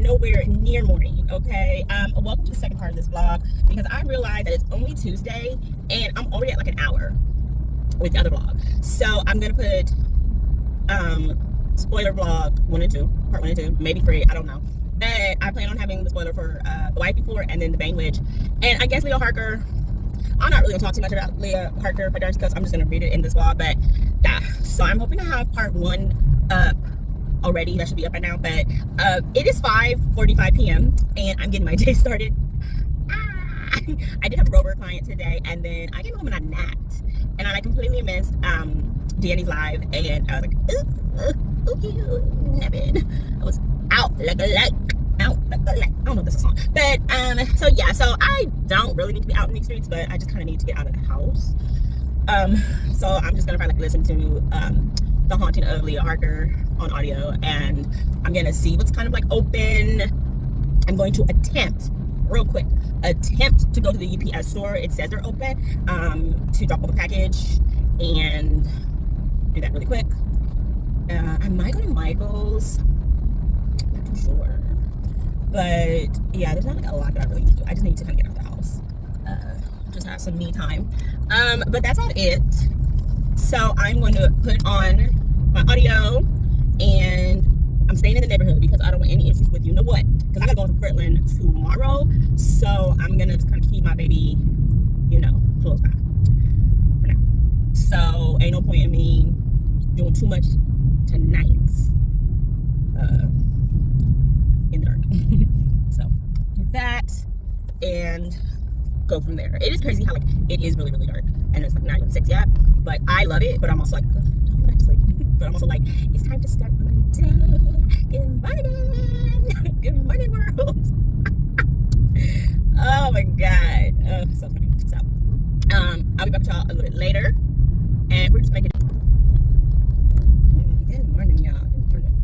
nowhere near morning, okay? Welcome to the second part of this vlog, because I realized that it's only Tuesday and I'm already at like an hour with the other vlog. So I'm gonna put spoiler vlog 1 and 2, part 1 and 2, maybe 3, I don't know. But I plan on having the spoiler for the wife before, and then the Bane Witch. And I guess Leah Harker, I'm not really gonna talk too much about Leah Harker, but because I'm just gonna read it in this vlog. But yeah, so I'm hoping to have part 1 up already. That should be up by now. But it is 5:45 p.m. and I'm getting my day started. I did have a Rover client today, and then I came home and I napped, and I completely missed Danny's live, and I was like, napping. I was out like a light. Out like a light. I don't know if this is a song, but so yeah, so I don't really need to be out in these streets, but I just kind of need to get out of the house. So I'm just gonna probably like listen to The Haunting of Leah Harker on audio, and I'm gonna see what's kind of like open. I'm going to attempt to go to the UPS store. It says they're open to drop off a package, and do that really quick. I might go to Michael's, not too sure, but yeah, there's not like a lot that I really need to do. I just need to kind of get out of the house, just have some me time. But that's about it. So I'm going to put on my audio, and I'm staying in the neighborhood because I don't want any issues with you know what, because I gotta go to Portland tomorrow. So I'm gonna just kind of keep my baby, you know, close by for now. So ain't no point in me doing too much tonight in the dark. So do that and go from there. It is crazy how like it is really dark, and it's like not even 6 yet, but I love it. But I'm also like, don't go back to sleep. But I'm also like, it's time to start my day. Good morning. Good morning, world. Oh my god. Oh, so funny. So I'll be back with y'all a little bit later, and we're just making it. Good morning, y'all. Good morning.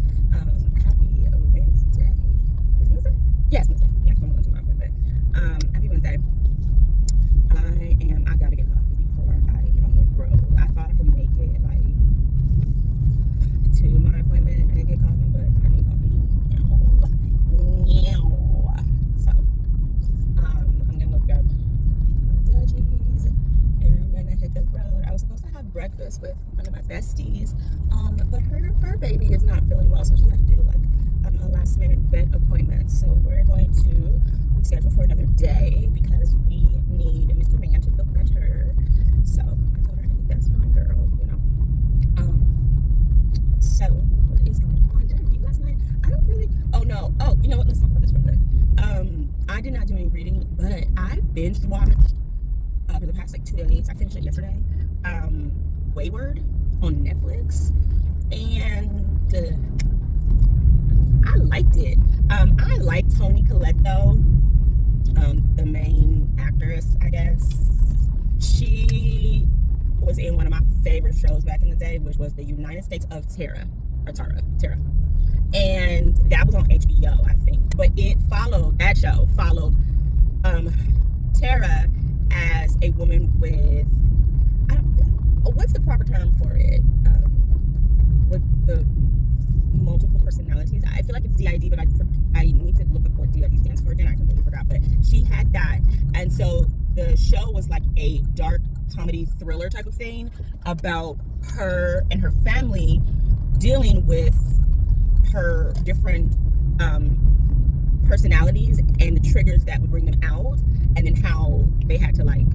Happy Wednesday. Is it Wednesday? Yes, Wednesday. Yeah, I'm going to my appointment. Happy Wednesday. I gotta get coffee before I get on the road. I thought I could make it like to my appointment and get coffee, but I need coffee now. So I'm gonna go grab my Dutchies, and I'm gonna hit the road. I was supposed to have breakfast with one of my besties, but her fur baby is not feeling well, so she had to do like a last minute vet appointment. So we're going to reschedule for another day because we need Mr. Man to feel better. So I told her, I think that's fine, girl, you know. So what is going on? Did I read last night? I don't really. Oh no. Oh, you know what? Let's talk about this real quick. I did not do any reading, but I binge watched for the past like 2 days. I finished it yesterday. Wayward on Netflix, and I liked it. I like Toni Collette though, the main actress, I guess. She was in one of my favorite shows back in the day, which was the United States of Tara, and that was on HBO, I think. But that show followed Tara as a woman with, what's the proper term for it? With the multiple personalities. I feel like it's DID, but I need to look up what DID stands for again. I completely forgot, but she had that. And so the show was like a dark comedy thriller type of thing about her and her family dealing with her different personalities and the triggers that would bring them out, and then how they had to like,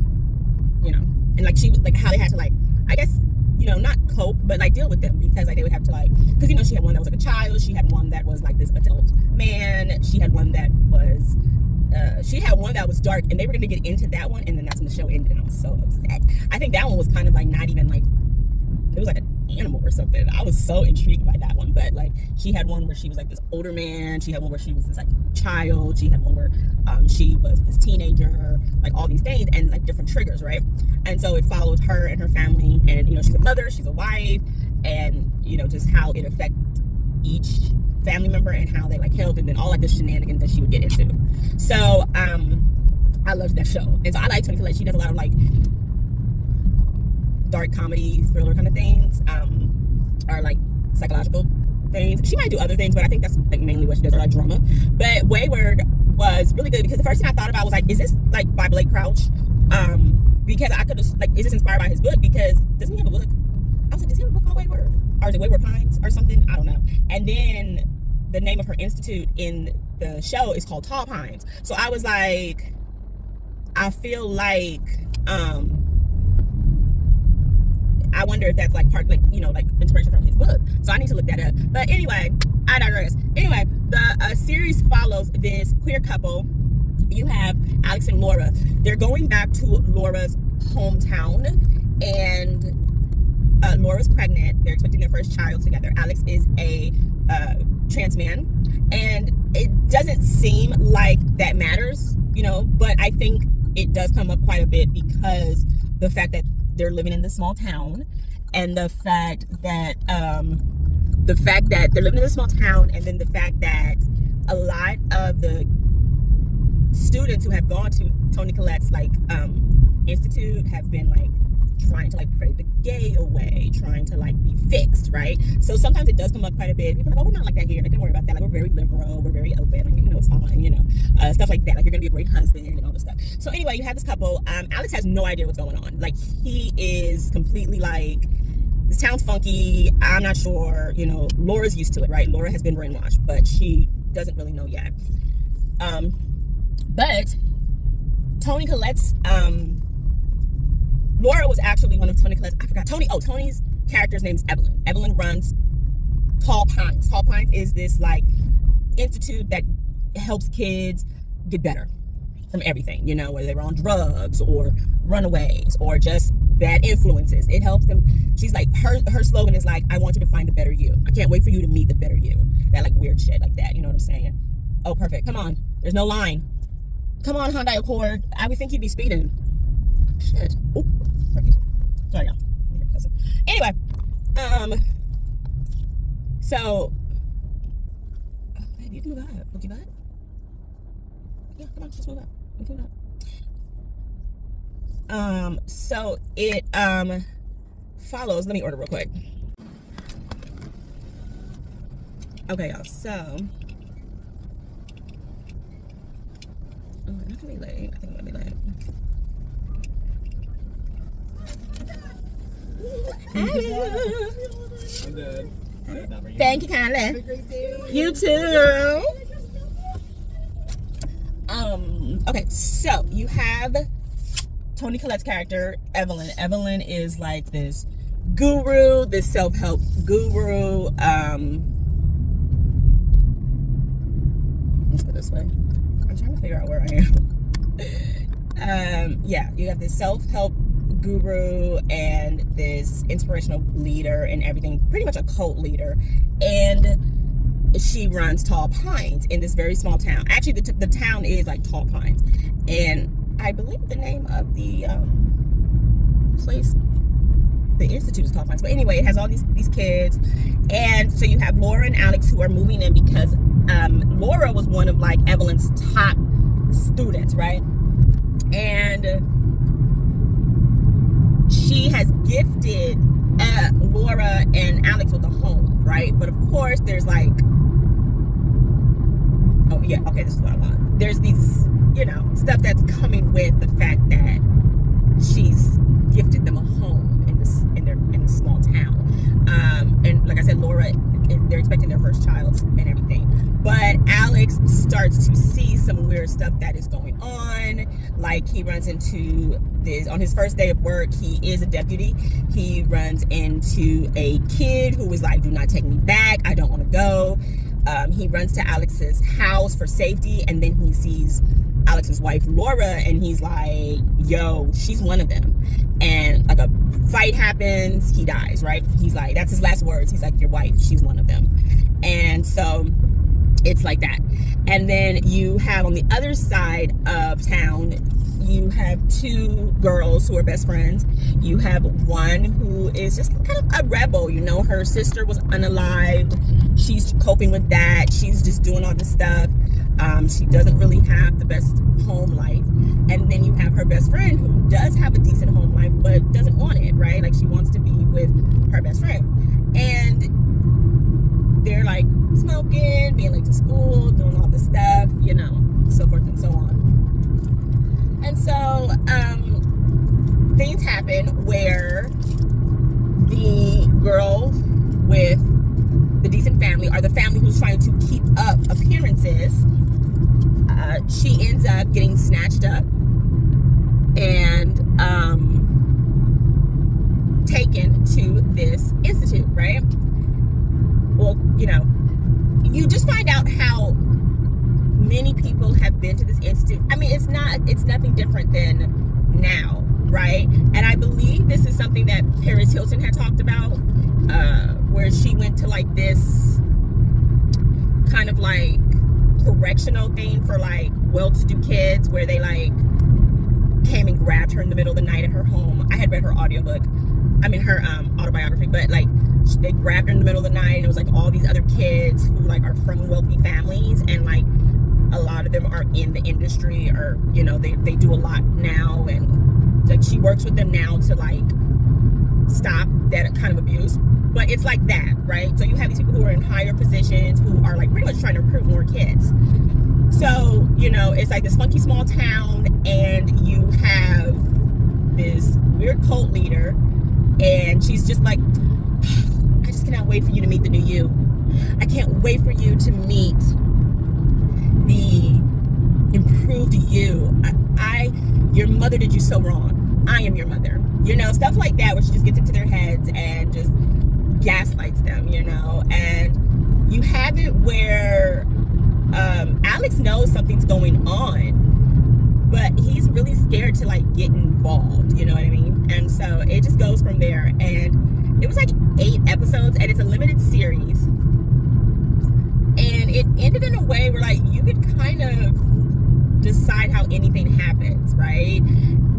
you know, and like she was like how they had to like, I guess, you know, not cope, but like deal with them, because like they would have to like, because you know, she had one that was like a child, she had one that was like this adult man, she had one that was dark, and they were going to get into that one, and then that's when the show ended, and I was so upset. I think that one was kind of like not even like, it was like an animal or something. I was so intrigued by that one. But like she had one where she was like this older man, she had one where she was this like child, she had one where she was this teenager, like all these things, and like different triggers, right? And so it followed her and her family, and you know, she's a mother, she's a wife, and you know, just how it affected each family member and how they like helped, and then all like the shenanigans that she would get into. So I loved that show. And so I like Toni Collette. She does a lot of like dark comedy thriller kind of things, or like psychological things. She might do other things, but I think that's like mainly what she does, or like drama. But Wayward was really good because the first thing I thought about was like, is this like by Blake Crouch? Because I could have like, is this inspired by his book? Because doesn't he have a book? I was like, does he have a book called Wayward? Or is it Wayward Pines or something? I don't know. And then the name of her institute in the show is called Tall Pines. So I was like, I feel like I wonder if that's like part, like, you know, like inspiration from his book. So I need to look that up. But anyway, I digress. Anyway, the series follows this queer couple. You have Alex and Laura. They're going back to Laura's hometown, and Laura's pregnant. They're expecting their first child together. Alex is a trans man, and it doesn't seem like that matters, you know, but I think it does come up quite a bit because the fact that they're living in this small town, and the fact that they're living in a small town, and then the fact that a lot of the students who have gone to Toni Collette's like institute have been like trying to like pray the gay away, trying to like be fixed, right? So sometimes it does come up quite a bit. People are like, oh, we're not like that here. Like, don't worry about that. Like, we're very liberal, we're very open, like, you know, it's fine, you know, stuff like that. Like, you're gonna be a great husband and all this stuff. So anyway, you have this couple. Alex has no idea what's going on. Like, he is completely like, this town's funky, I'm not sure, you know. Laura's used to it, right? Laura has been brainwashed, but she doesn't really know yet. But Toni Collette's Laura was actually one of Toni Collette's, I forgot, Toni's character's name is Evelyn. Evelyn runs Tall Pines. Tall Pines is this like institute that helps kids get better from everything, you know, whether they were on drugs or runaways or just bad influences. It helps them. She's like, her slogan is like, I want you to find the better you. I can't wait for you to meet the better you. That like weird shit like that, you know what I'm saying? Oh, perfect. Come on. There's no line. Come on, Hyundai Accord. I would think you'd be speeding. Shit. Oh, sorry, y'all. Anyway, so, oh, baby, you can move up. Look, you butt. Yeah, come on, just move up. You can move up. So it follows. Let me order real quick. Okay, y'all. So, I'm not gonna be late. I think I'm gonna be late. I'm dead. Thank you kindly. You too. Okay, so you have Toni Collette's character, Evelyn. Evelyn is like this guru, this self-help guru. Let's go this way. I'm trying to figure out where I am. Yeah, you have this self-help guru and this inspirational leader and everything, pretty much a cult leader, and she runs Tall Pines in this very small town. Actually, the town is like Tall Pines, and I believe the name of the place, the institute, is Tall Pines. But anyway, it has all these kids, and so you have Laura and Alex who are moving in because Laura was one of like Evelyn's top students, right? And she has gifted Laura and Alex with a home, right? But of course, there's like, oh yeah, okay, this is what I want. There's these, you know, stuff that's coming with the fact that she's gifted them a home in this small town. And like I said, Laura, they're expecting their first child and everything. But Alex starts to see some weird stuff that is going on. Like, he runs into this, on his first day of work, he is a deputy. He runs into a kid who is like, do not take me back, I don't want to go. He runs to Alex's house for safety, and then he sees Alex's wife, Laura, and he's like, yo, she's one of them. And like a fight happens, he dies, right? He's like, that's his last words. He's like, your wife, she's one of them. And so it's like that. And then you have on the other side of town, you have two girls who are best friends. You have one who is just kind of a rebel, you know, her sister was unalived. She's coping with that. She's just doing all this stuff. She doesn't really have the best home life. And then you have her best friend who does have a decent home life, but doesn't want it, right? Like, she wants to be with her best friend. And they're like smoking, being late to school, doing all this stuff, you know, so forth and so on. And so things happen where the girl with the decent family, or the family who's trying to keep up appearances, she ends up getting snatched up and taken to this institute, right? Well, you know, you just find out how many people have been to this institute. I mean, it's nothing different than now, right? And I believe this is something that Paris Hilton had talked about, where she went to like this kind of like correctional thing for like well-to-do kids, where they like came and grabbed her in the middle of the night at her home. I had read her her autobiography, but like they grabbed her in the middle of the night, and it was like all these other kids who like are from wealthy families, and like a lot of them are in the industry, or you know, they do a lot now, and like she works with them now to like stop that kind of abuse. But it's like that, right? So you have these people who are in higher positions who are like pretty much trying to recruit more kids. So, you know, it's like this funky small town, and you have this weird cult leader, and she's just like, I just cannot wait for you to meet the new you. I can't wait for you to meet the improved you. Your mother did you so wrong. I am your mother. You know, stuff like that, where she just gets into their heads and just gaslights them, you know. And you have it where Alex knows something's going on, but he's really scared to like get involved, you know what I mean? And so it just goes from there. And it was like 8 episodes, and it's a limited series, and it ended in a way where like you could kind of decide how anything happens, right?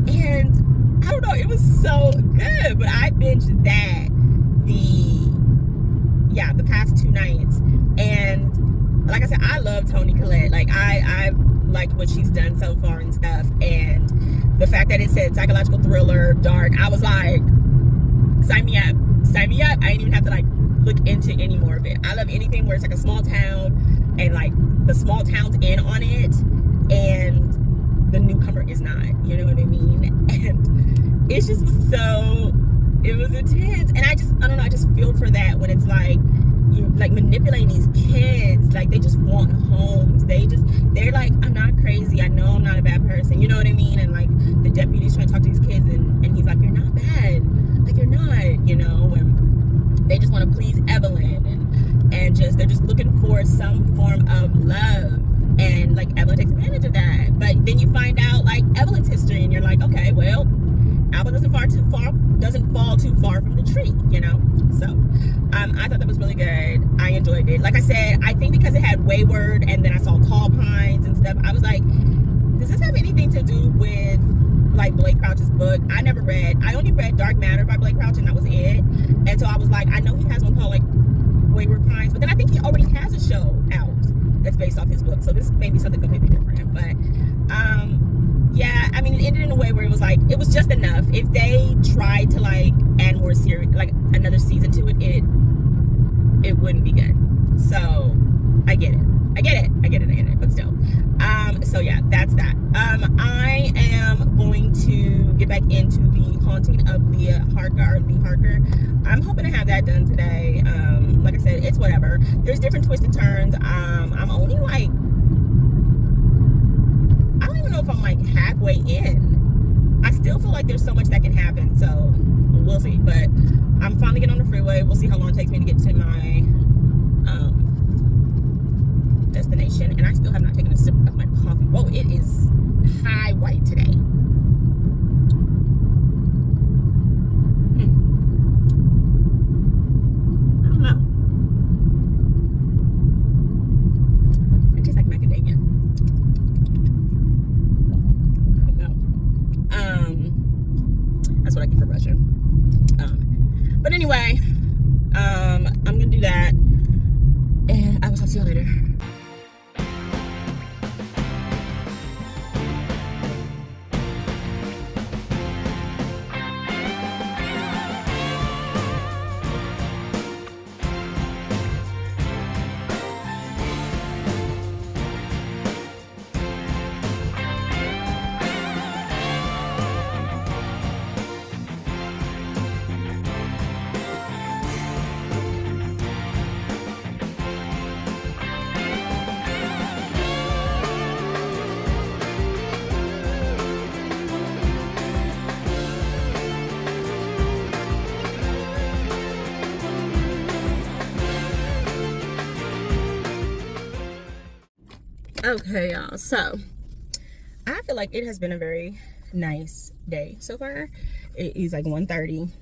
And I don't know, it was so good. But I binged that the past 2 nights, and like I said, I love Toni Collette. Like I've liked what she's done so far and stuff, and the fact that it said psychological thriller, dark, I was like, sign me up. I didn't even have to like look into any more of it. I love anything where it's like a small town, and like the small town's in on it, and the newcomer is not, you know what I mean? And it's just it was intense. And I don't know, I just feel for that when it's like you're like manipulating these kids, like they just want homes, they're like, I'm not crazy, I know I'm not a bad person, you know what I mean? And like the deputy's trying to talk to these kids, and he's like, you're not bad, like you're not, you know. And they just want to please Evelyn, and they're just looking for some form of love, and like Evelyn takes advantage of that. But then you find out like Evelyn's history, and you're like, okay, well, apple doesn't fall too far from the tree, you know. So I thought that was really good. I enjoyed it. Like I said, I think because it had Wayward, and then I saw Tall Pines and stuff, I was like, does this have anything to do with like Blake Crouch's book? I only read Dark Matter by Blake Crouch, and that was it. And so I was like, I know he has one called like Wayward Pines, but then I think he already has a show out that's based off his book, so this may be something completely different. But yeah, I mean, it ended in a way where it was like, it was just enough. If they tried to like add more series, like another season to it wouldn't be good. So I get it, but still. So yeah, that's that. I am going to get back into the Haunting of Lee Harker. I'm hoping to have that done today. Like I said, it's whatever. There's different twists and turns. I'm only like, I don't even know if I'm like halfway in. I still feel like there's so much that can happen, so we'll see. But I'm finally getting on the freeway. We'll see how long it takes me to get to my destination. And I still have not taken a sip of my coffee. Whoa, it is high white today. I don't know. It tastes like macadamia. That's what I get for Russia. But anyway, I'm gonna do that, and I will talk to you later. Okay, y'all. So I feel like it has been a very nice day so far. It is like 1:30.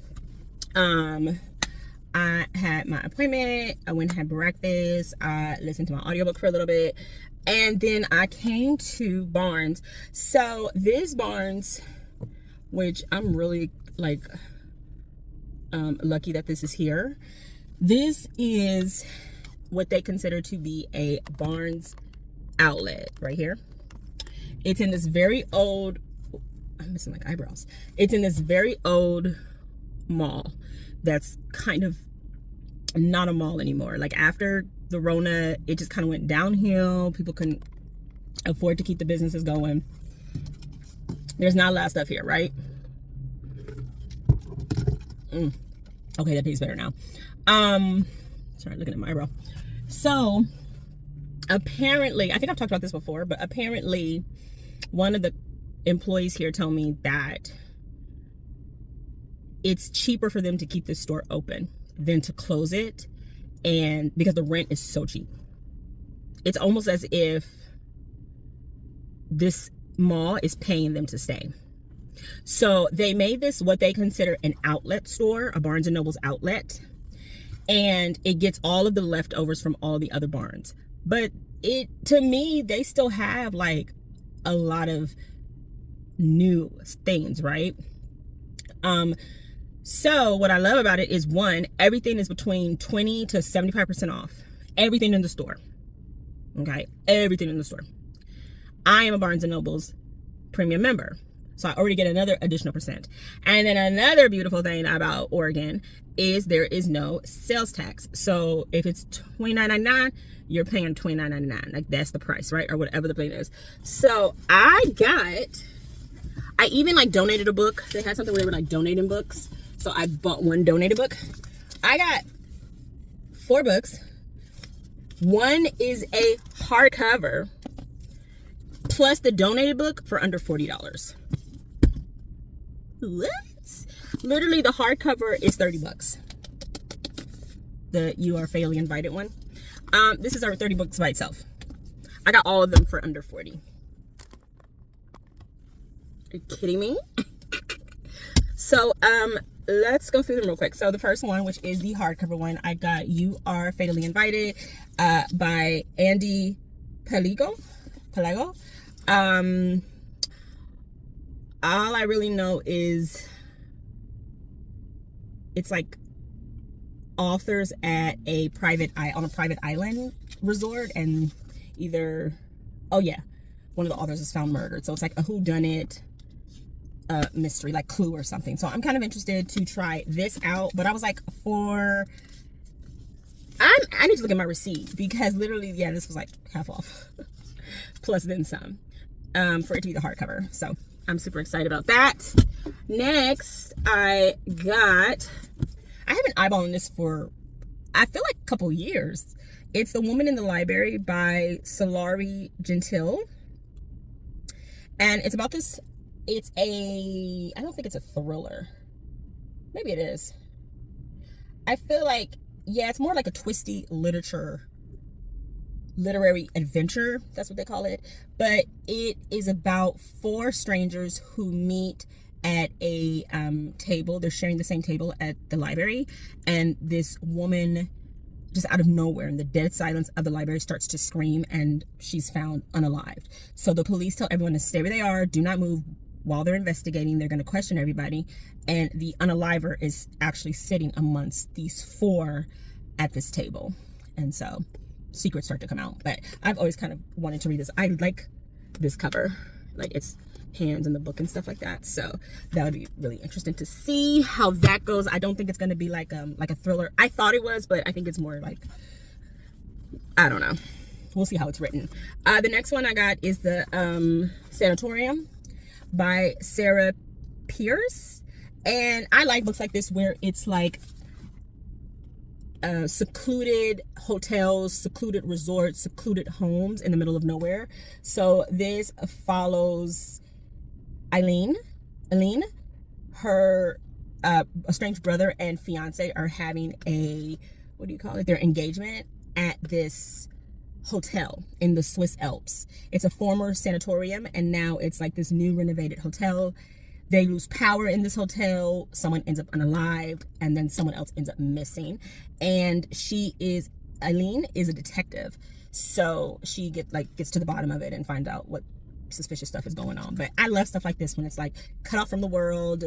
I had my appointment. I went and had breakfast. I listened to my audiobook for a little bit, and then I came to Barnes. So this Barnes, which I'm really like lucky that this is here. This is what they consider to be a Barnes outlet right here. It's in this very old, I'm missing like eyebrows. It's in this very old mall that's kind of not a mall anymore. Like after the Rona, it just kind of went downhill. People couldn't afford to keep the businesses going. There's not a lot of stuff here, right? Okay, that tastes better now. Sorry, looking at my eyebrow. So apparently, I think I've talked about this before, but apparently one of the employees here told me that it's cheaper for them to keep this store open than to close it, and because the rent is so cheap. It's almost as if this mall is paying them to stay. So they made this what they consider an outlet store, a Barnes & Noble's outlet, and it gets all of the leftovers from all the other Barnes. But it, to me, they still have like a lot of new things, right? So what I love about it is, one, everything is between 20 to 75% off. Everything in the store. Okay? Everything in the store. I am a Barnes & Noble's premium member, so I already get another additional percent. And then another beautiful thing about Oregon is there is no sales tax. So if it's $29.99, you're paying $29.99. Like that's the price, right? Or whatever the thing is. So I even like donated a book. They had something where they were like donating books. So I bought one donated book. I got 4 books. One is a hardcover plus the donated book for under $40. What? Literally the hardcover is $30. The You Are Fatally Invited one. This is our 30 books by itself. I got all of them for under 40. Are you kidding me? So let's go through them real quick. So the first one, which is the hardcover one, I got You Are Fatally Invited by Andy Pelago. All I really know is it's like authors at a private island resort, and either, oh yeah, one of the authors is found murdered. So it's like a whodunit mystery, like Clue or something. So I'm kind of interested to try this out, but I was like, I need to look at my receipt, because literally, yeah, this was like half off plus then some, for it to be the hardcover. So I'm super excited about that. Next, I have been eyeballing this for, I feel like a couple years. It's The Woman in the Library by Solari Gentile. And it's about this, I don't think it's a thriller. Maybe it is. I feel like, yeah, it's more like a twisty literary adventure. That's what they call it. But it is about 4 strangers who meet at a table. They're sharing the same table at the library, and this woman, just out of nowhere in the dead silence of the library, starts to scream, and she's found unalived. So the police tell everyone to stay where they are, do not move while they're investigating. They're going to question everybody, and the unaliver is actually sitting amongst these 4 at this table. And so secrets start to come out. But I've always kind of wanted to read this. I like this cover, like it's hands in the book and stuff like that. So that would be really interesting to see how that goes. I don't think it's going to be like a thriller. I thought it was, but I think it's more like, I don't know. We'll see how it's written. The next one I got is the Sanatorium by Sarah Pierce. And I like books like this where it's like secluded hotels, secluded resorts, secluded homes in the middle of nowhere. So this follows Eileen, her estranged brother and fiance are having their engagement at this hotel in the Swiss Alps. It's a former sanatorium, and now it's like this new renovated hotel. They lose power in this hotel, someone ends up unalived, and then someone else ends up missing. And Eileen is a detective, so she gets to the bottom of it and finds out what suspicious stuff is going on. But I love stuff like this when it's like cut off from the world,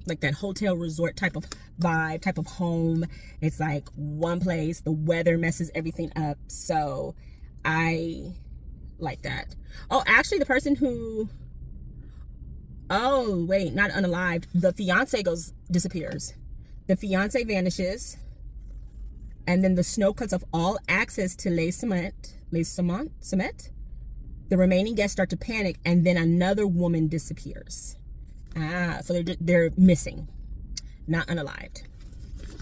like that hotel resort type of vibe, type of home. It's like one place, the weather messes everything up, so I like that. Oh, actually the person who, oh wait, not unalived, the fiance disappears. The fiance vanishes, and then the snow cuts off all access to Les Cement. The remaining guests start to panic, and then another woman disappears. So they're missing, not unalived.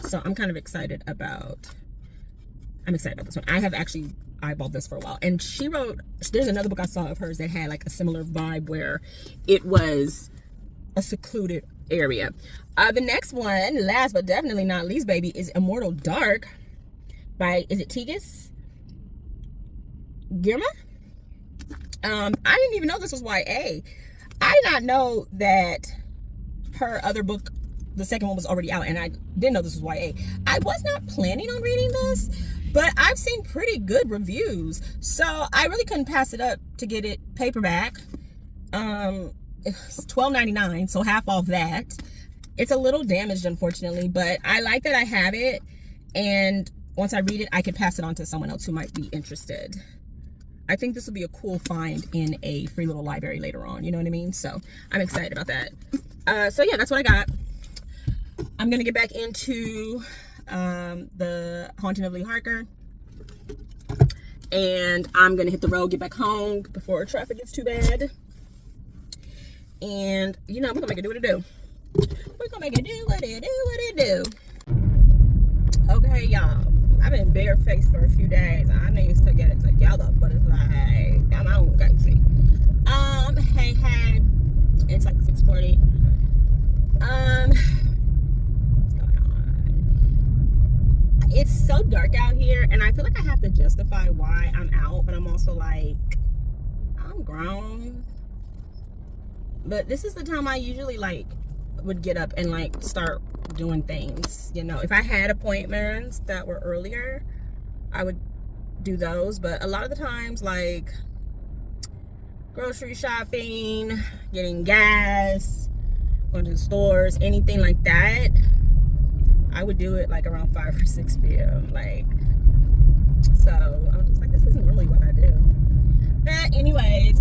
So I'm kind of excited about this one. I have actually eyeballed this for a while. And there's another book I saw of hers that had like a similar vibe where it was a secluded area. The next one, last but definitely not least, baby, is Immortal Dark by, is it Tigis Girma? I didn't even know this was YA. I did not know that her other book, the second one, was already out, and I didn't know this was YA. I was not planning on reading this, but I've seen pretty good reviews, so I really couldn't pass it up to get it paperback. It's $12.99, so half off that. It's a little damaged, unfortunately, but I like that I have it, and once I read it, I can pass it on to someone else who might be interested. I think this will be a cool find in a free little library later on, you know what I mean? So I'm excited about that. So yeah, that's what I got. I'm gonna get back into the Haunting of Lee Harker, and I'm gonna hit the road, get back home before traffic gets too bad. And you know, we're gonna make it do what it do. We're gonna make it do what it do. Okay, y'all. I've been barefaced for a few days. I need to get it together, but it's like, come on, Casey. Hey, it's like 6:40. What's going on? It's so dark out here, and I feel like I have to justify why I'm out, but I'm also like, I'm grown. But this is the time I usually would get up and start doing things. You know, if I had appointments that were earlier, I would do those, but a lot of the times, like grocery shopping, getting gas, going to the stores, anything like that, I would do it around 5 or 6 p.m. So I'm just like, this isn't really what I do. But anyways,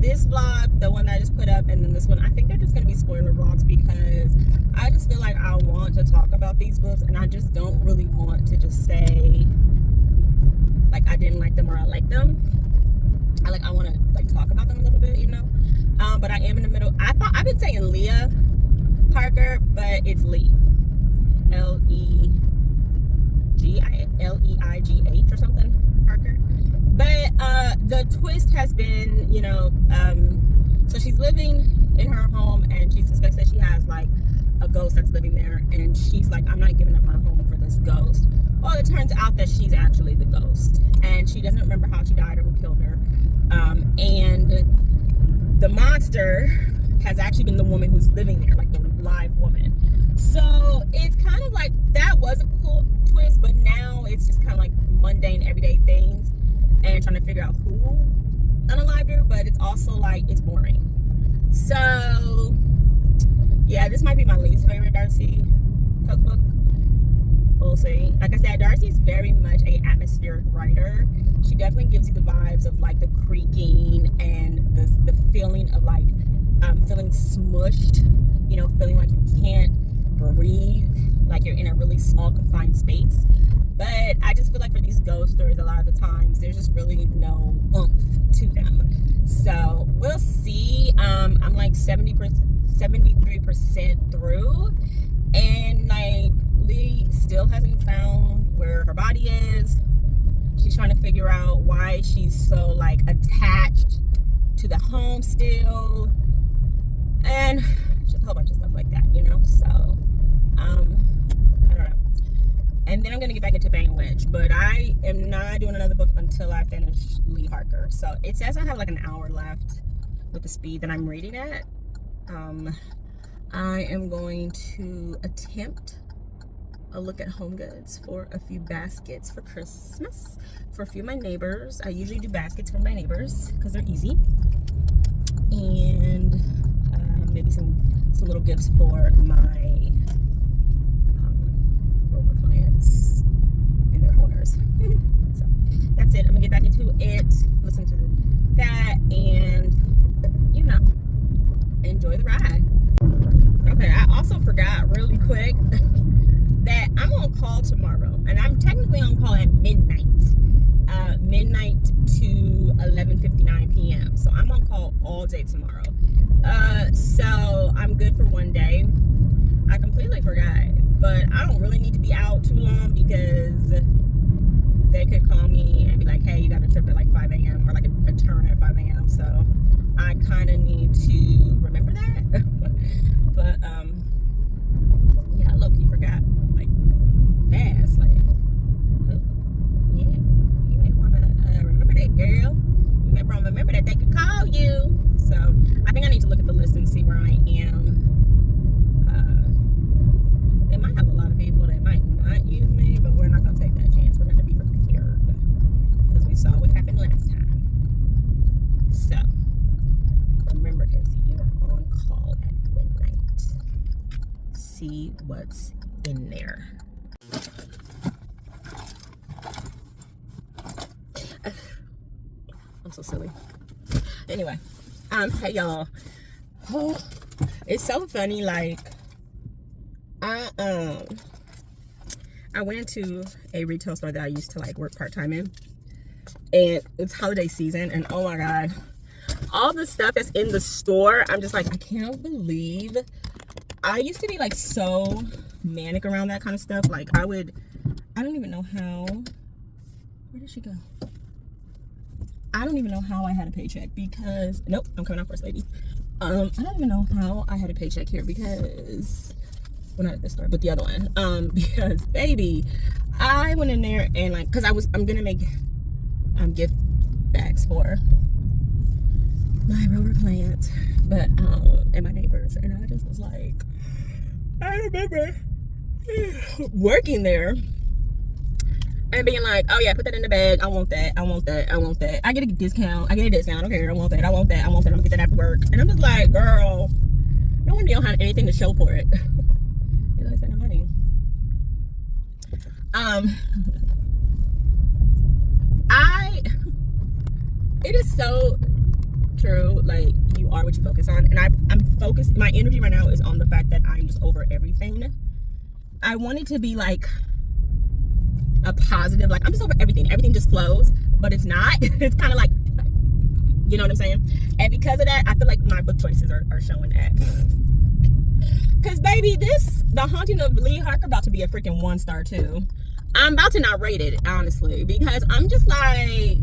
this vlog, the one that I just put up, and then this one, I think they're just gonna be spoiler vlogs, because I just feel like I want to talk about these books, and I just don't really want to just say I didn't like them or I like them. I want to talk about them a little bit, you know. But I am in the middle. I've been saying Leah Parker, but it's Lee, Leigh or something, Parker. But the twist has been, you know, so she's living in her home, and she suspects that she has a ghost that's living there, and she's like, I'm not giving up my home for this ghost. Well, it turns out that she's actually the ghost, and she doesn't remember how she died or who killed her. And the monster has actually been the woman who's living there, the live woman. So it's kind of that was a cool twist, but now it's just kind of mundane everyday things and trying to figure out who unalived her, but it's also it's boring. So yeah, this might be my least favorite Darcy cookbook. We'll see. Like I said, Darcy's very much a atmospheric writer. She definitely gives you the vibes of the creaking and the feeling of feeling smushed, you know, feeling like you can't breathe, you're in a really small confined space. But I just feel like for these ghost stories, a lot of the times there's just really no oomph to them. So we'll see. I'm 73% through, and Lee still hasn't found where her body is. She's trying to figure out why she's so attached to the home still, and just a whole bunch of stuff like that, you know. So I don't know. and then I'm gonna get back into Bane Witch. But I am not doing another book until I finish Lee Harker. So it says I have like an hour left with the speed that I'm reading at. I am going to attempt a look at home goods for a few baskets for Christmas for a few of my neighbors. I usually do baskets for my neighbors because they're easy, and maybe some little gifts for my local clients and their owners. So that's it. I'm gonna get back into it, listen to that, and you know, enjoy the ride. Okay, I also forgot really quick that I'm on call tomorrow, and I'm technically on call at midnight to 11:59 p.m. So I'm on call all day tomorrow. So I'm good for one day. I completely forgot, but I don't really need to be out too long because they could call me and be like, hey, you got a trip at like 5 a.m. or like a turn at 5 a.m. So I kind of need to remember that. But yeah, I low-key forgot, like, fast, like, oh, yeah, you may want to remember that, girl. You may want to remember that they could call you. So I think I need to look at the list and see where I am. They might have a lot of people that might not use me, but we're not going to take that chance. We're going to be prepared because we saw what happened last time. So remember this, you are on call at midnight. See what's in there. I'm so silly. Anyway, hey y'all. Oh, it's so funny. Like, I went to a retail store that I used to like work part-time in, and it's holiday season, and oh my god, all the stuff that's in the store, I'm just like, I can't believe. I used to be like so manic around that kind of stuff. Like I don't even know how, where did she go? I don't even know how I had a paycheck because, nope, I'm coming out first, lady. I don't even know how I had a paycheck here because, well, not at this store, but the other one. Because baby, I went in there and like, cause I'm gonna make gift bags for my rubber plant, but and my neighbors, and I just was like, I remember working there and being like, oh yeah, put that in the bag, I want that, I want that, I want that, I get a discount, I don't care, I want that, I want that, I want that, I'm gonna get that after work. And I'm just like, girl, no one don't have anything to show for it. You like spending money. It is so true, like, you are what you focus on, and I'm focused, my energy right now is on the fact that I'm just over everything. I want it to be like a positive, like, I'm just over everything just flows, but it's not. It's kind of like, you know what I'm saying? And because of that, I feel like my book choices are showing that. Because baby, The Haunting of Lee Harker about to be a freaking 1-star too. I'm about to not rate it, honestly, because I'm just like,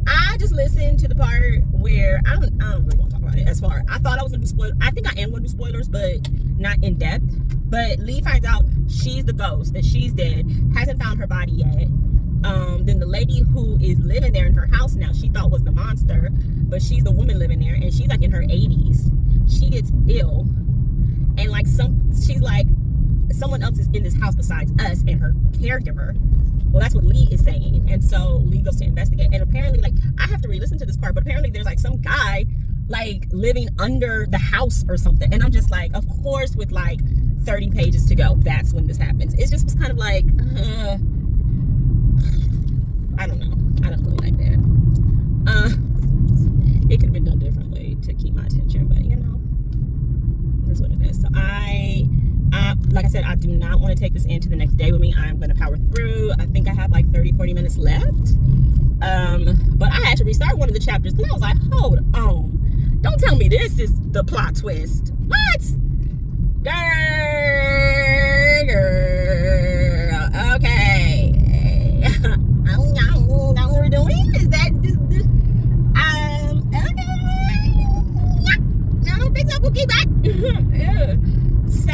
I just listened to the part where I don't really want to talk about it. As far, I thought I was gonna do spoilers. I think I am gonna do spoilers, but not in depth. But Lee finds out she's the ghost, that she's dead, hasn't found her body yet. Then the lady who is living there in her house now, she thought was the monster, but she's the woman living there, and she's like in her 80s. She gets ill, and like she's like, someone else is in this house besides us and her caregiver. Well, that's what Lee is saying. And so Lee goes to investigate, and apparently, like, I have to re-listen to this part, but apparently there's like some guy like living under the house or something. And I'm just like, of course, with like 30 pages to go, that's when this happens. It's just kind of like, I don't know. I don't really like that. It could have been done differently to keep my attention, but you know, that's what it is. So like I said, I do not want to take this into the next day with me. I'm going to power through. I think I have like 30-40 minutes left. But I had to restart one of the chapters because I was like, hold on. Don't tell me this is the plot twist. What? Girl. Okay. I don't know what we're doing. Is that this? Okay. I don't think so. We'll keep back. Yeah. So,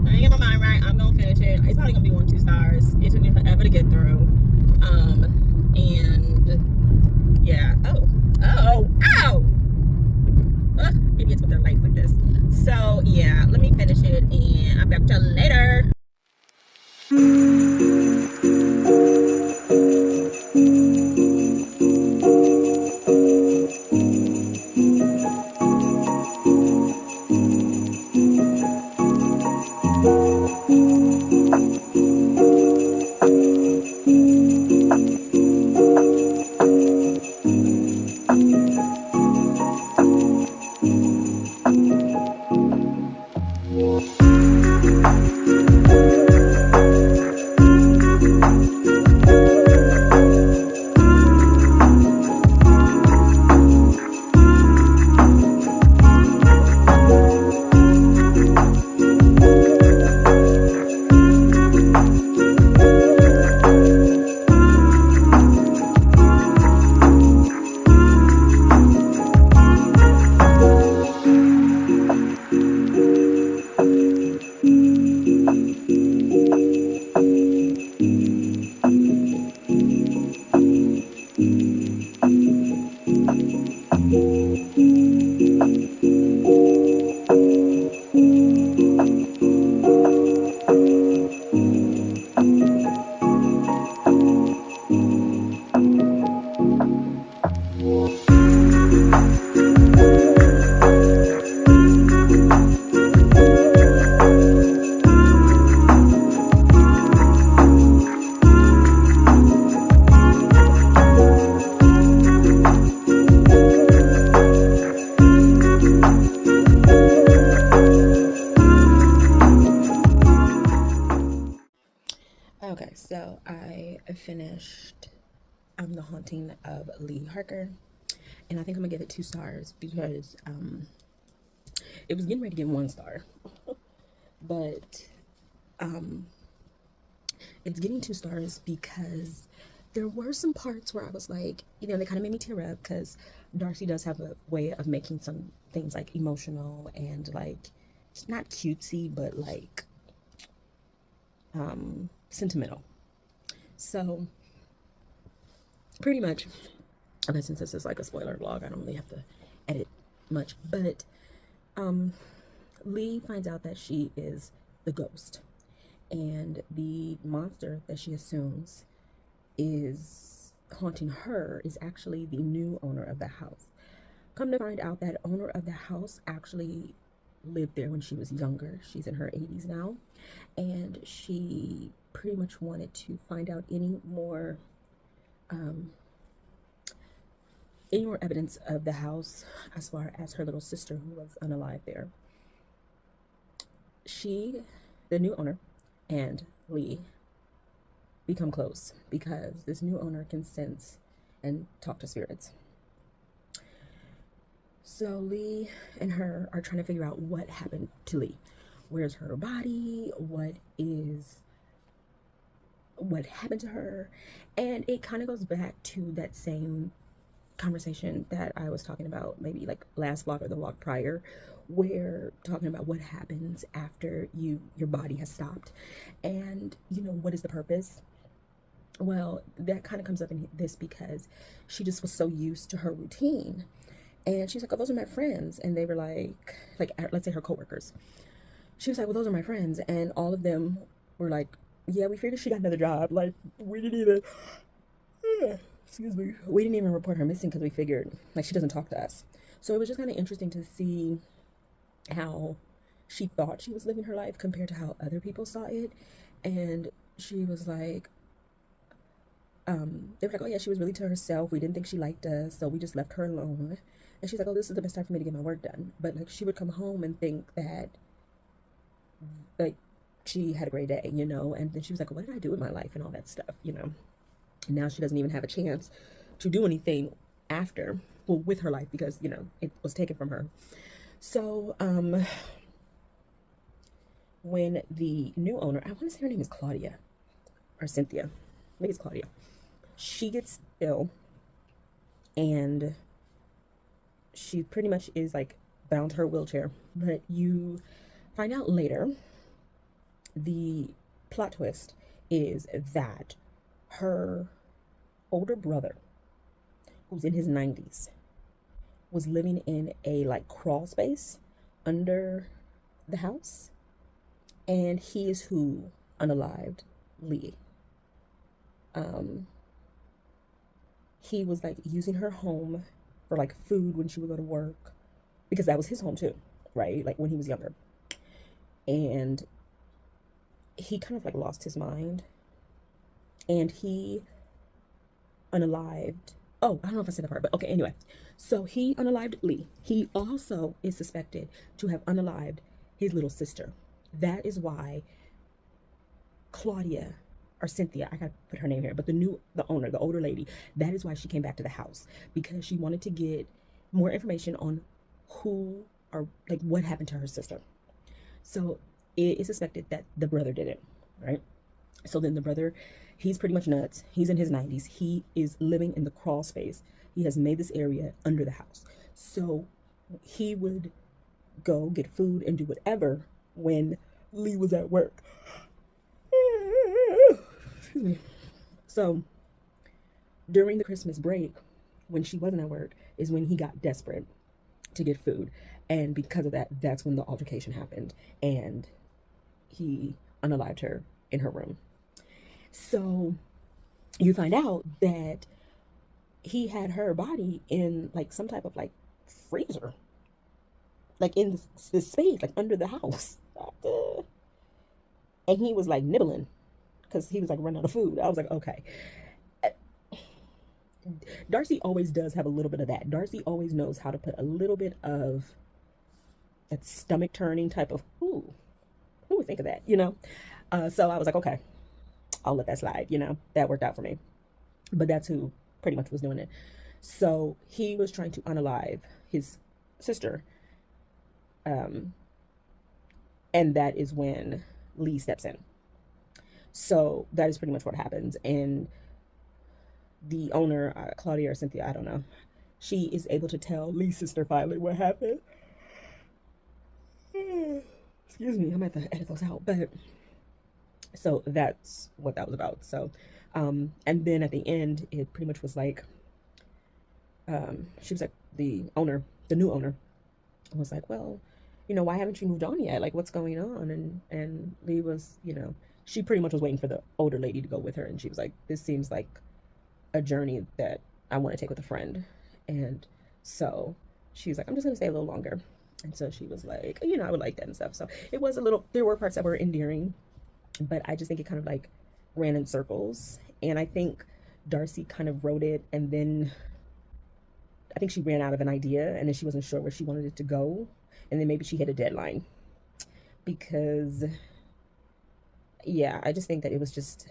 I get my mind right. I'm gonna finish it. it. It's probably gonna be 1-2 stars. It took me forever to get through. And yeah. Oh. Idiots with their lights like this. So yeah, let me finish it, and I'll be back to you later. Okay, so I finished The Haunting of Lee Harker, and I think I'm gonna give it 2 stars because it was getting ready to get 1 star, but it's getting 2 stars because there were some parts where I was like, they kind of made me tear up, because Darcy does have a way of making some things like emotional and like not cutesy, but like sentimental. So pretty much, okay, since this is like a spoiler vlog, I don't really have to edit much, but Lee finds out that she is the ghost, and the monster that she assumes is haunting her is actually the new owner of the house. Come to find out, that owner of the house actually lived there when she was younger. She's in her 80s now, and she pretty much wanted to find out any more evidence of the house, as far as her little sister who was unalive there. She, the new owner, and Lee become close because this new owner can sense and talk to spirits. So Lee and her are trying to figure out what happened to Lee. Where's her body? What happened to her? And it kind of goes back to that same conversation that I was talking about, maybe like last vlog or the vlog prior, where talking about what happens after your body has stopped, and what is the purpose. Well, that kind of comes up in this because she just was so used to her routine, and she's like, oh, those are my friends. And they were like let's say her coworkers, she was like, well, those are my friends, and all of them were like, yeah, we figured she got another job, like we didn't even we didn't even report her missing because we figured like she doesn't talk to us. So it was just kind of interesting to see how she thought she was living her life compared to how other people saw it. And she was like, they were like, oh yeah, she was really to herself, we didn't think she liked us, so we just left her alone. And she's like, oh, this is the best time for me to get my work done. But like, she would come home and think that like she had a great day, and then she was like, what did I do with my life and all that stuff, Now she doesn't even have a chance to do anything after, well, with her life, because it was taken from her. So when the new owner, I want to say her name is Claudia or Cynthia, maybe it's Claudia, she gets ill, and she pretty much is like bound to her wheelchair. But you find out later, the plot twist is that her older brother, who's in his 90s, was living in a like crawl space under the house, and he is who unalived Lee. He was like using her home for like food when she would go to work, because that was his home too, right? Like when he was younger. And he kind of like lost his mind, and he unalived. Oh, I don't know if I said that part, but okay, anyway. So he unalived Lee. He also is suspected to have unalived his little sister. That is why Claudia, or Cynthia, I gotta put her name here, but the owner, the older lady, that is why she came back to the house, because she wanted to get more information on who or like what happened to her sister. So it is suspected that the brother did it, right? So then the brother, he's pretty much nuts. He's in his 90s. He is living in the crawl space. He has made this area under the house. So he would go get food and do whatever when Lee was at work. Excuse me. So during the Christmas break, when she wasn't at work, is when he got desperate to get food. And because of that, that's when the altercation happened. And he unalived her in her room. So you find out that he had her body in like some type of like freezer, like in this space, like under the house. And he was like nibbling because he was like running out of food. I was like, okay. Darcy always does have a little bit of that. Darcy always knows how to put a little bit of that stomach turning type of, ooh, who would think of that, you know? So I was like, okay, I'll let that slide, you know? That worked out for me. But that's who pretty much was doing it. So he was trying to unalive his sister. And that is when Lee steps in. So that is pretty much what happens. And the owner, Claudia or Cynthia, I don't know, she is able to tell Lee's sister finally what happened. Excuse me, I'm gonna have to edit those out. But so that's what that was about. So and then at the end, it pretty much was like she was like, the new owner was like, well, you know, why haven't you moved on yet? Like, what's going on? And Lee was, you know, she pretty much was waiting for the older lady to go with her, and she was like, this seems like a journey that I want to take with a friend. And so she's like, I'm just gonna stay a little longer. And so she was like, you know, I would like that and stuff. So it was a little, there were parts that were endearing, but I just think it kind of like ran in circles. And I think Darcy kind of wrote it, and then I think she ran out of an idea, and then she wasn't sure where she wanted it to go. And then maybe she hit a deadline, because yeah, I just think that it was just,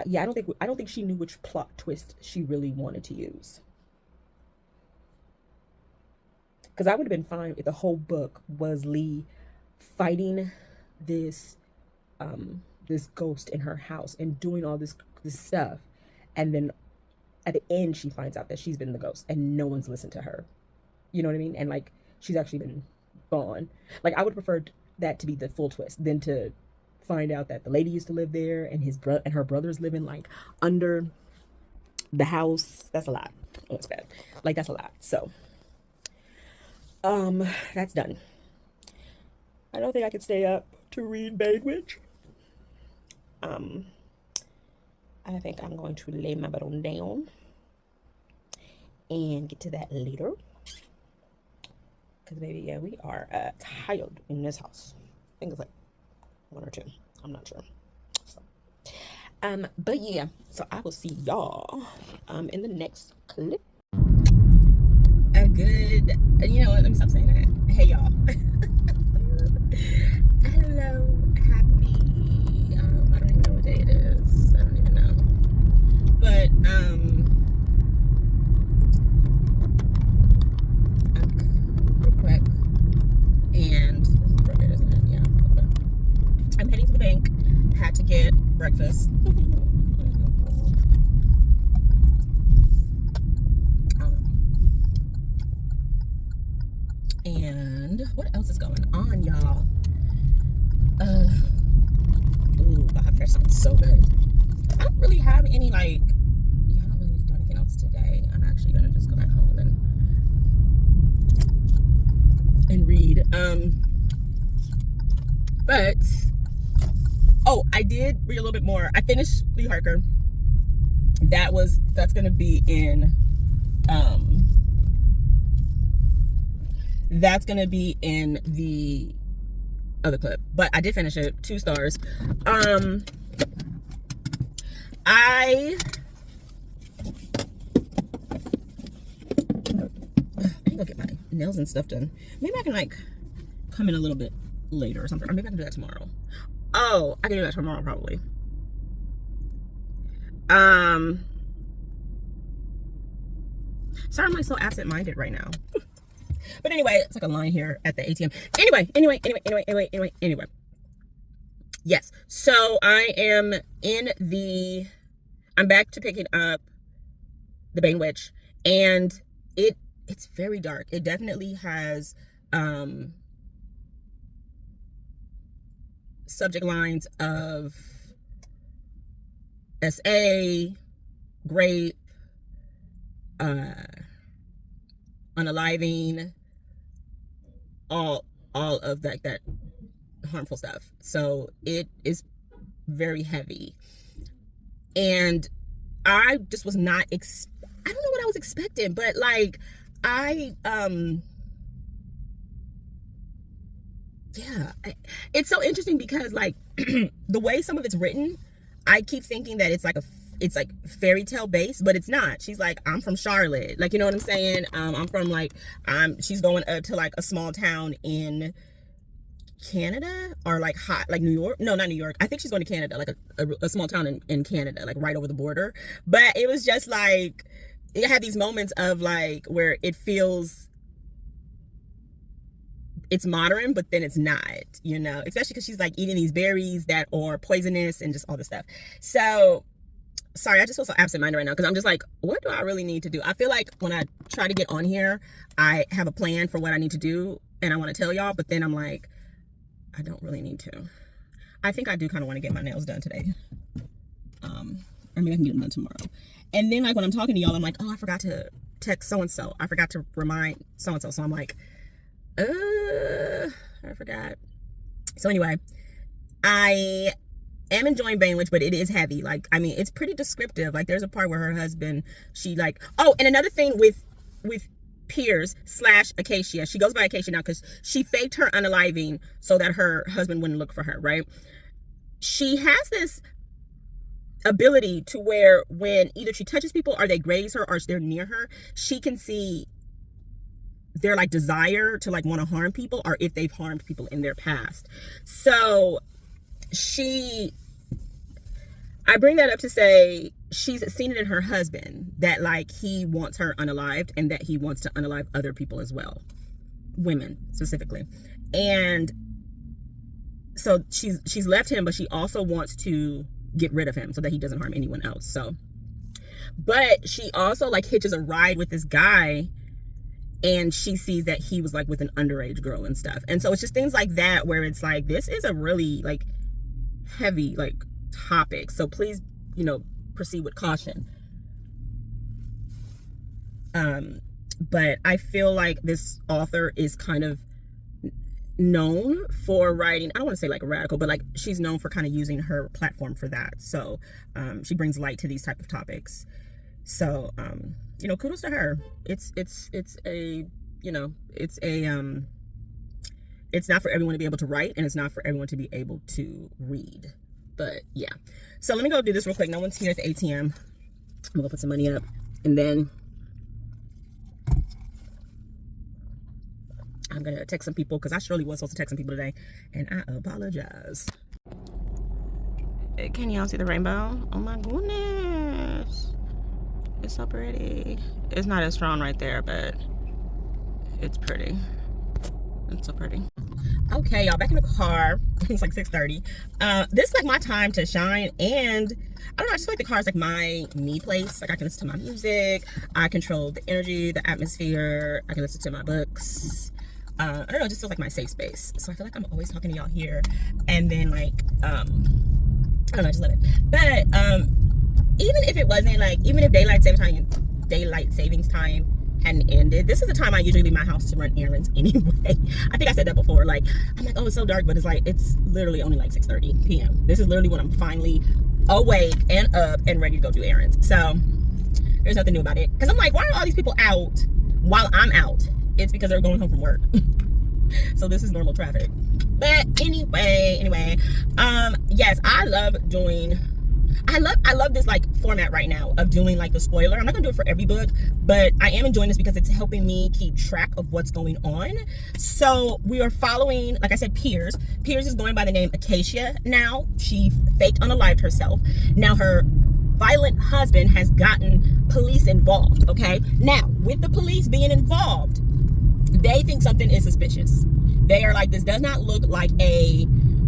yeah, I don't think she knew which plot twist she really wanted to use. Because I would have been fine if the whole book was Lee fighting this this ghost in her house and doing all this stuff, and then at the end she finds out that she's been the ghost and no one's listened to her. You know what I mean? And like she's actually been gone. Like I would prefer that to be the full twist than to find out that the lady used to live there and her brother's living like under the house. That's a lot. Oh, it's bad. Like that's a lot. So that's done. I don't think I could stay up to read Bane Witch. I think I'm going to lay my butt on down and get to that later. Because baby, yeah, we are tired in this house. I think it's like 1 or 2. I'm not sure. So, but yeah, so I will see y'all in the next clip. A good, you know what, let me stop saying that. Hey y'all. Hello, happy, I don't even know what day it is. I don't even know. But real quick, and this is crooked, isn't it? Yeah. Okay. I'm heading to the bank. Had to get breakfast. And what else is going on, y'all? Ooh, Baja Fresh sounds so good. I don't really have any, like, yeah, I don't really need to do anything else today. I'm actually gonna just go back home and read. But oh, I did read a little bit more. I finished Lee Harker. That's gonna be in that's gonna be in the other clip, but I did finish it. 2 stars. I need to go get my nails and stuff done. Maybe I can like come in a little bit later or something, or maybe I can do that tomorrow. Oh, I can do that tomorrow probably. Sorry, I'm like so absent-minded right now. But anyway, it's like a line here at the ATM. Anyway. Yes. So I am I'm back to picking up the Bane Witch, and it's very dark. It definitely has subject lines of SA, grape, unaliving, all of that harmful stuff. So it is very heavy, and I just was not I don't know what I was expecting, but like it's so interesting because like the way some of it's written, I keep thinking that it's like fairy tale based, but it's not. She's like, I'm from Charlotte, like, you know what I'm saying? I'm from like, she's going to like a small town in Canada, or like New York. No, not New York. I think she's going to Canada, like a small town in Canada, like right over the border. But it was just like, it had these moments of like where it feels it's modern, but then it's not, you know, especially because she's like eating these berries that are poisonous and just all this stuff. So sorry, I just feel so absent-minded right now because I'm just like, what do I really need to do? I feel like when I try to get on here, I have a plan for what I need to do and I want to tell y'all, but then I'm like, I don't really need to. I think I do kind of want to get my nails done today. Or maybe I can get them done tomorrow. And then like when I'm talking to y'all, I'm like, oh, I forgot to text so-and-so. I forgot to remind so-and-so. So I'm like, I forgot. So anyway, I am enjoying Bane Witch, but it is heavy. Like, I mean, it's pretty descriptive. Like, there's a part where her husband, she like, oh, and another thing with Piers / Acacia, she goes by Acacia now because she faked her unaliving so that her husband wouldn't look for her, right? She has this ability to where when either she touches people or they graze her or they're near her, she can see their like desire to like want to harm people or if they've harmed people in their past. So I bring that up to say she's seen it in her husband that like he wants her unalived and that he wants to unalive other people as well, women specifically. And so she's left him, but she also wants to get rid of him so that he doesn't harm anyone else. So, but she also like hitches a ride with this guy and she sees that he was like with an underage girl and stuff. And so it's just things like that where it's like, this is a really like heavy like topic. So please, you know, proceed with caution. But I feel like this author is kind of known for writing, I don't want to say like radical, but like she's known for kind of using her platform for that. So she brings light to these type of topics. So you know, kudos to her. It's a, you know, it's not for everyone to be able to write, and it's not for everyone to be able to read. But yeah, so let me go do this real quick. No one's here at the ATM. I'm gonna put some money up, and then I'm gonna text some people because I surely was supposed to text some people today, and I apologize. Can y'all see the rainbow? Oh my goodness, it's so pretty. It's not as strong right there, but it's pretty. It's so pretty. Okay, y'all, back in the car. It's like 6:30. This is like my time to shine, and I don't know, I just feel like the car is like my me place. Like I can listen to my music, I control the energy, the atmosphere, I can listen to my books. I don't know, it just feels like my safe space. So I feel like I'm always talking to y'all here, and then like I don't know, I just love it. But even if it wasn't, like, even if daylight savings time hadn't ended, this is the time I usually leave my house to run errands anyway. I think I said that before. Like, I'm like, oh, it's so dark, but it's like, it's literally only like 6:30 p.m. This is literally when I'm finally awake and up and ready to go do errands. So there's nothing new about it, because I'm like, why are all these people out while I'm out? It's because they're going home from work. So this is normal traffic. But anyway, yes, I love this like format right now of doing like the spoiler. I'm not gonna do it for every book, but I am enjoying this because it's helping me keep track of what's going on. So we are following, like I said, Piers. Piers is going by the name Acacia now. She faked unalived herself. Now her violent husband has gotten police involved. Okay, now with the police being involved, they think something is suspicious. They are like, this does not look like a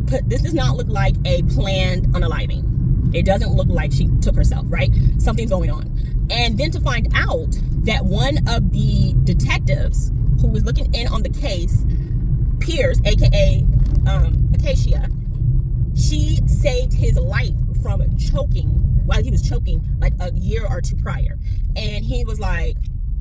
planned unaliving. It doesn't look like she took herself, right? Something's going on. And then to find out that one of the detectives who was looking in on the case, Piers, aka Acacia, she saved his life from choking while he was choking like a year or two prior. And he was like,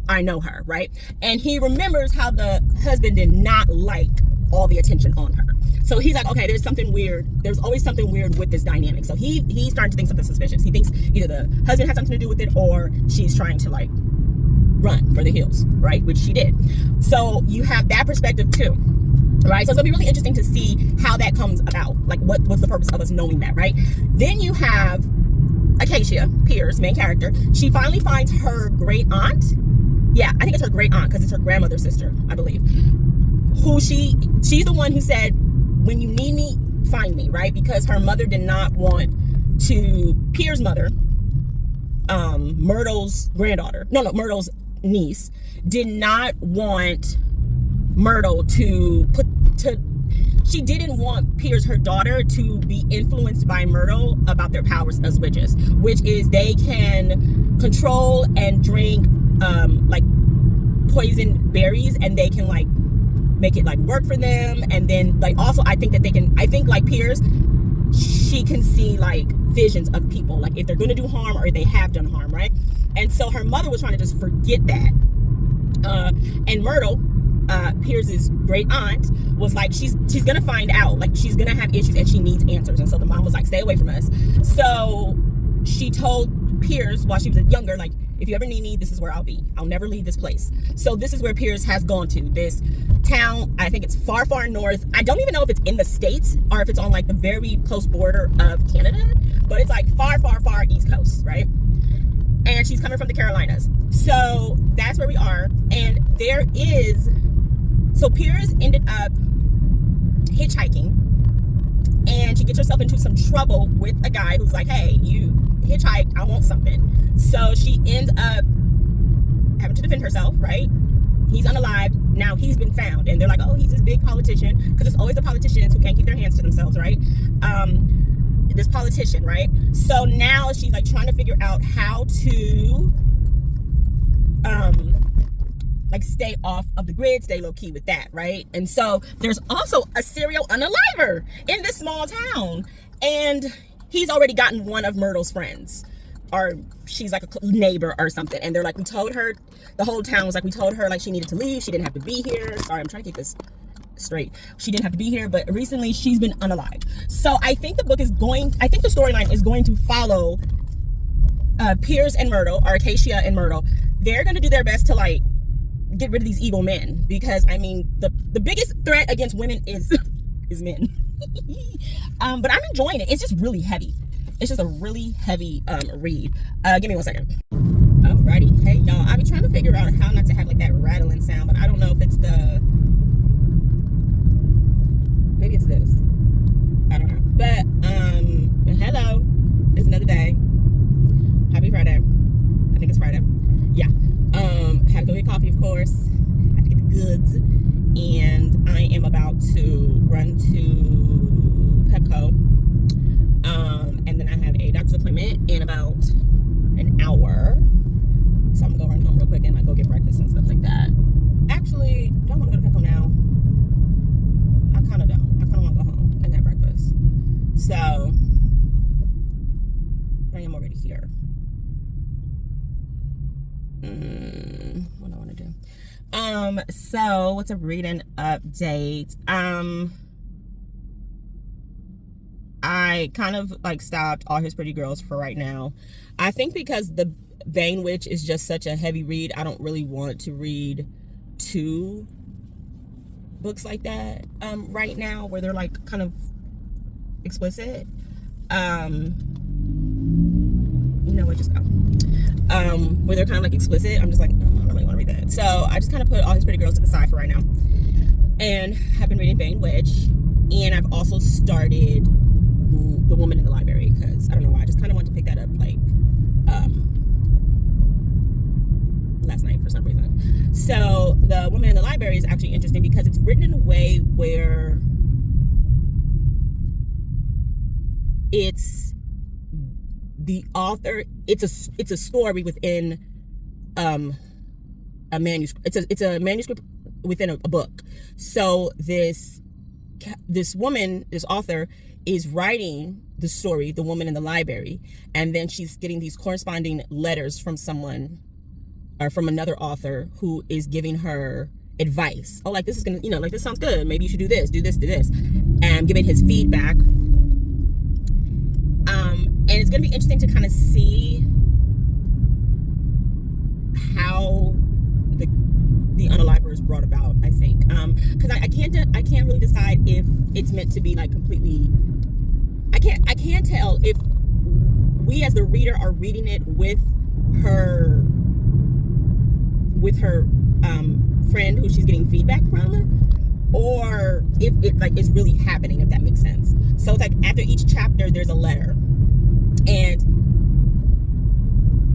I know her, right? And he remembers how the husband did not like all the attention on her. So he's like, okay, there's something weird. There's always something weird with this dynamic. So he's starting to think something suspicious. He thinks either the husband has something to do with it, or she's trying to like run for the hills, right? Which she did. So you have that perspective too, right? So it's gonna be really interesting to see how that comes about. Like what's the purpose of us knowing that, right? Then you have Acacia, Piers, main character. She finally finds her great aunt. Yeah, I think it's her great aunt because it's her grandmother's sister, I believe. Who she's the one who said, when you need me, find me, right? Because her mother did not want to, Piers' mother, Myrtle's granddaughter, Myrtle's niece, did not want Myrtle she didn't want Piers, her daughter, to be influenced by Myrtle about their powers as witches, which is they can control and drink like poison berries, and they can like make it like work for them. And then like also I think like Piers, she can see like visions of people, like if they're gonna do harm or they have done harm, right? And so her mother was trying to just forget that. And Myrtle, Piers's great aunt, was like, she's gonna find out, like she's gonna have issues and she needs answers. And so the mom was like, stay away from us. So she told Piers while she was younger, like, if you ever need me, this is where I'll be. I'll never leave this place. So this is where Piers has gone to, this town. I think it's far, far north. I don't even know if it's in the States or if it's on like the very close border of Canada, but it's like far, far, far East Coast, right? And she's coming from the Carolinas. So that's where we are. And so Piers ended up hitchhiking, and she gets herself into some trouble with a guy who's like, hey, you hitchhike, I want something. So she ends up having to defend herself, right? He's unalived. Now he's been found, and they're like, oh, he's this big politician, because it's always the politicians who can't keep their hands to themselves, right? This politician, right? So now she's like trying to figure out how to like stay off of the grid, stay low key with that, right? And so there's also a serial unaliver in this small town, and he's already gotten one of Myrtle's friends, or she's like a neighbor or something. And they're like, we told her, the whole town was like, we told her like she needed to leave, she didn't have to be here. Sorry, I'm trying to keep this straight. She didn't have to be here, but recently she's been unalived. So I think the storyline is going to follow Piers and Myrtle, or Acacia and Myrtle. They're going to do their best to like get rid of these evil men, because I mean the biggest threat against women is men. But I'm enjoying it. It's just really heavy. It's just a really heavy read. Give me 1 second. Alrighty. Hey y'all, I've been trying to figure out how not to have like that rattling sound, but I don't know if it's maybe it's this. I don't know. But hello. It's another day. Happy Friday. I think it's Friday. Yeah. Had to go get coffee, of course. Had to get the goods. And I am about to run to Pepco. And then I have a doctor's appointment in about an hour. So I'm gonna go run home real quick and like go get breakfast and stuff like that. Actually, don't want to go to Pepco now. So what's a reading update? I kind of like stopped All His Pretty Girls for right now. I think because the Bane Witch is just such a heavy read, I don't really want to read 2 books like that right now, where they're like kind of explicit. You know what, just go. Where they're kind of like explicit. I'm just like, oh, I don't really want to read that. So I just kind of put All His Pretty Girls to the side for right now, and I've been reading Bane Witch, and I've also started The Woman in the Library, because I don't know why, I just kind of wanted to pick that up like last night for some reason. So The Woman in the Library is actually interesting because it's written in a way where it's the author, it's a story within a manuscript. It's a manuscript within a book. So this woman, this author, is writing the story, The Woman in the Library, and then she's getting these corresponding letters from someone, or from another author, who is giving her advice. Oh, like, this is gonna, you know, like, this sounds good, maybe you should do this, and giving his feedback. And it's gonna be interesting to kind of see how the unaliver is brought about, I think, because I can't really decide if it's meant to be like completely. I can't tell if we as the reader are reading it with her friend who she's getting feedback from, or if it like is really happening, if that makes sense. So it's like after each chapter there's a letter, and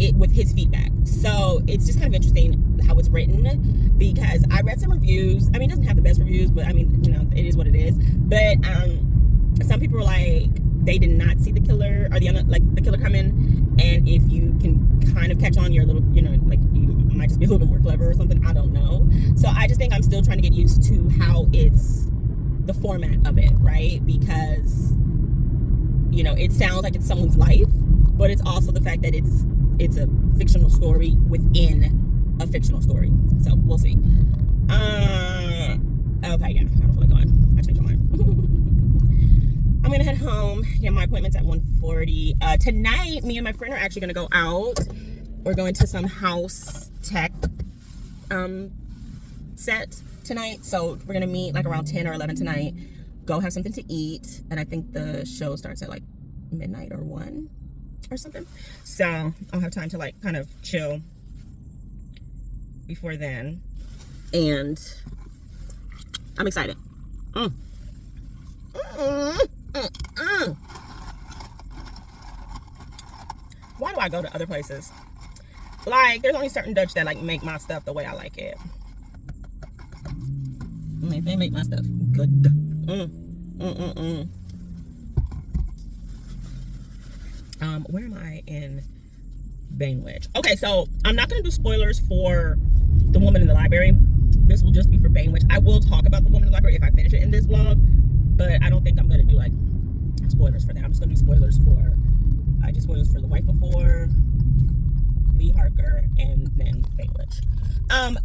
it with his feedback. So it's just kind of interesting how it's written, because I read some reviews. I mean, it doesn't have the best reviews, but I mean, you know, it is what it is. But some people were like, they did not see the killer, or the killer coming, and if you can kind of catch on, you're a little, you know, like, you might just be a little bit more clever or something, I don't know. So I just think I'm still trying to get used to how it's the format of it, right? Because, you know, it sounds like it's someone's life, but it's also the fact that it's a fictional story within a fictional story. So we'll see. Okay, yeah, I don't feel like going. I changed my mind. I'm gonna head home. Yeah, my appointment's at 1:40. Tonight, me and my friend are actually gonna go out. We're going to some house tech set tonight. So we're gonna meet like around 10 or 11 tonight. Go have something to eat, and I think the show starts at like midnight or 1 or something. So I'll have time to like kind of chill before then, and I'm excited. Why do I go to other places? Like, there's only certain Dutch that like make my stuff the way I like it. Like, they make my stuff good. Where am I in Bane Witch? Okay, so I'm not gonna do spoilers for The Woman in the Library. This will just be for Bane Witch. I will talk about The Woman in the Library if I finish it in this vlog, but I don't think I'm gonna do like spoilers for that. I'm just gonna do spoilers for, I did spoilers for The Wife Before, Lee Harker, and then Bane Witch.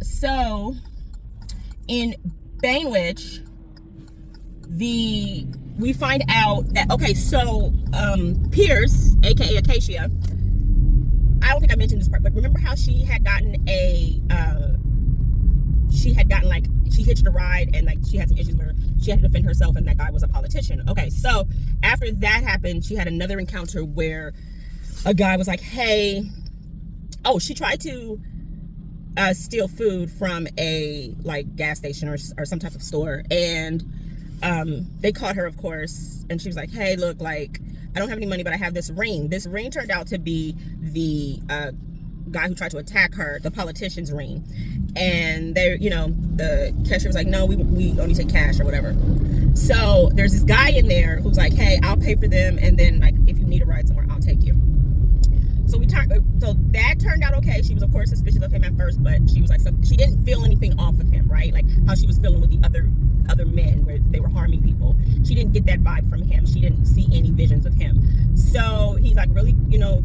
So in Bane Witch, we find out that, okay, so Pierce, aka Acacia, I don't think I mentioned this part, but remember how she had gotten like, she hitched a ride, and like she had some issues where she had to defend herself, and that guy was a politician. Okay, so after that happened, she had another encounter where a guy was like, hey, oh, she tried to steal food from a like gas station or some type of store, and they caught her, of course, and she was like, hey, look, like, I don't have any money, but I have this ring. This ring turned out to be the guy who tried to attack her, the politician's ring. And they, you know, the cashier was like, no, we only take cash or whatever. So there's this guy in there who's like, hey, I'll pay for them, and then like if you need a ride somewhere, I'll take you. So so that turned out okay. She was, of course, suspicious of him at first, but she was like, she didn't feel anything off of him, right? Like how she was feeling with the other men where they were harming people. She didn't get that vibe from him. She didn't see any visions of him. So he's like really, you know,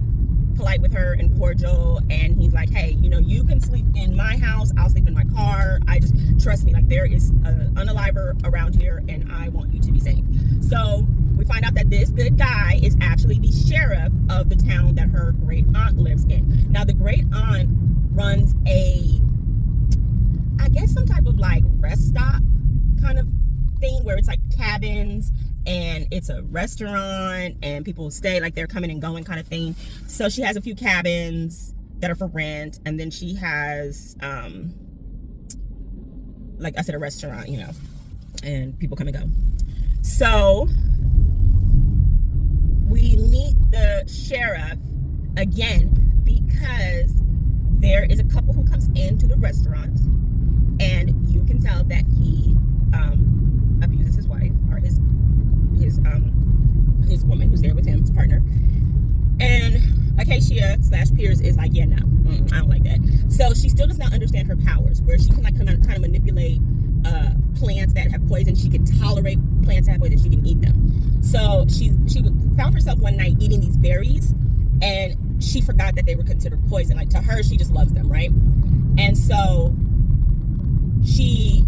polite with her and cordial, and he's like, hey, you know, you can sleep in my house, I'll sleep in my car, I just trust me, like there is an unaliver around here and I want you to be safe. So we find out that this good guy is actually the sheriff of the town that her great aunt lives in. Now the great aunt runs I guess some type of like rest stop kind of thing where it's like cabins and it's a restaurant and people stay, like they're coming and going kind of thing. So she has a few cabins that are for rent, and then she has like I said, a restaurant, you know, and people come and go. So we meet the sheriff again because there is a couple who comes into the restaurant, and you can tell that he abuses his wife, or his woman who's there with him, his partner. And Acacia / Pierce is like, yeah, no, I don't like that. So she still does not understand her powers, where she can like kind of manipulate plants that have poison. She can tolerate plants that have poison. She can eat them. So she found herself one night eating these berries, and she forgot that they were considered poison. Like to her, she just loves them, right? And so she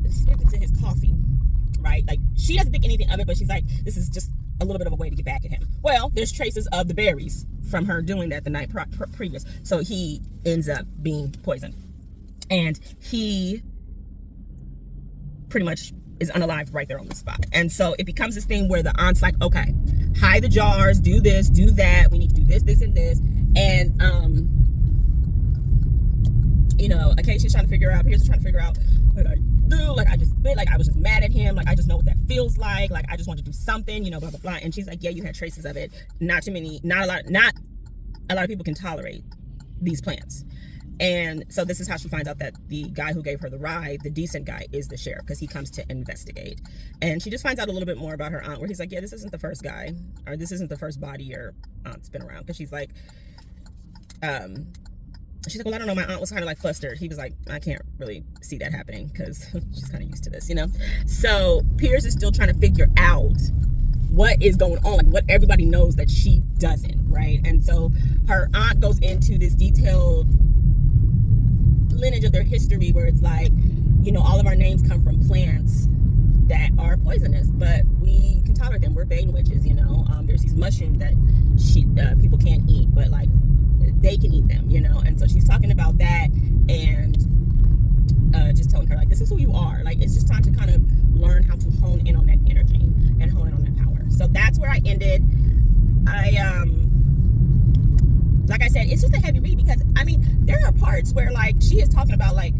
spits into his coffee, right? Like she doesn't think anything of it, but she's like, this is just a little bit of a way to get back at him. Well, there's traces of the berries from her doing that the night previous. So he ends up being poisoned, and he pretty much is unalived right there on the spot. And so it becomes this thing where the aunt's like, okay, hide the jars, do this, do that, we need to do this, this, and this. And you know, Acacia's trying to figure out, Pierce is trying to figure out what I do. Like I was just mad at him. Like I just know what that feels like. Like I just want to do something, you know, blah blah blah. And she's like, yeah, you had traces of it. Not a lot of people can tolerate these plants. And so this is how she finds out that the guy who gave her the ride, the decent guy, is the sheriff, because he comes to investigate. And she just finds out a little bit more about her aunt, where he's like, yeah, this isn't the first guy, or this isn't the first body your aunt's been around. Because she's like, well, I don't know, my aunt was kind of like flustered. He was like, I can't really see that happening because she's kind of used to this, you know? So Pierce is still trying to figure out what is going on, like what everybody knows that she doesn't, right? And so her aunt goes into this detailed lineage of their history where it's like, you know, all of our names come from plants that are poisonous, but we can tolerate them. We're Bane Witches, you know? There's these mushrooms that people can't eat, but like they can eat them, you know? And so she's talking about that, and just telling her like, this is who you are. Like it's just time to kind of learn how to hone in on that energy and hone in on that power. So that's where I ended. Like I said, it's just a heavy read, because I mean there are parts where like she is talking about like,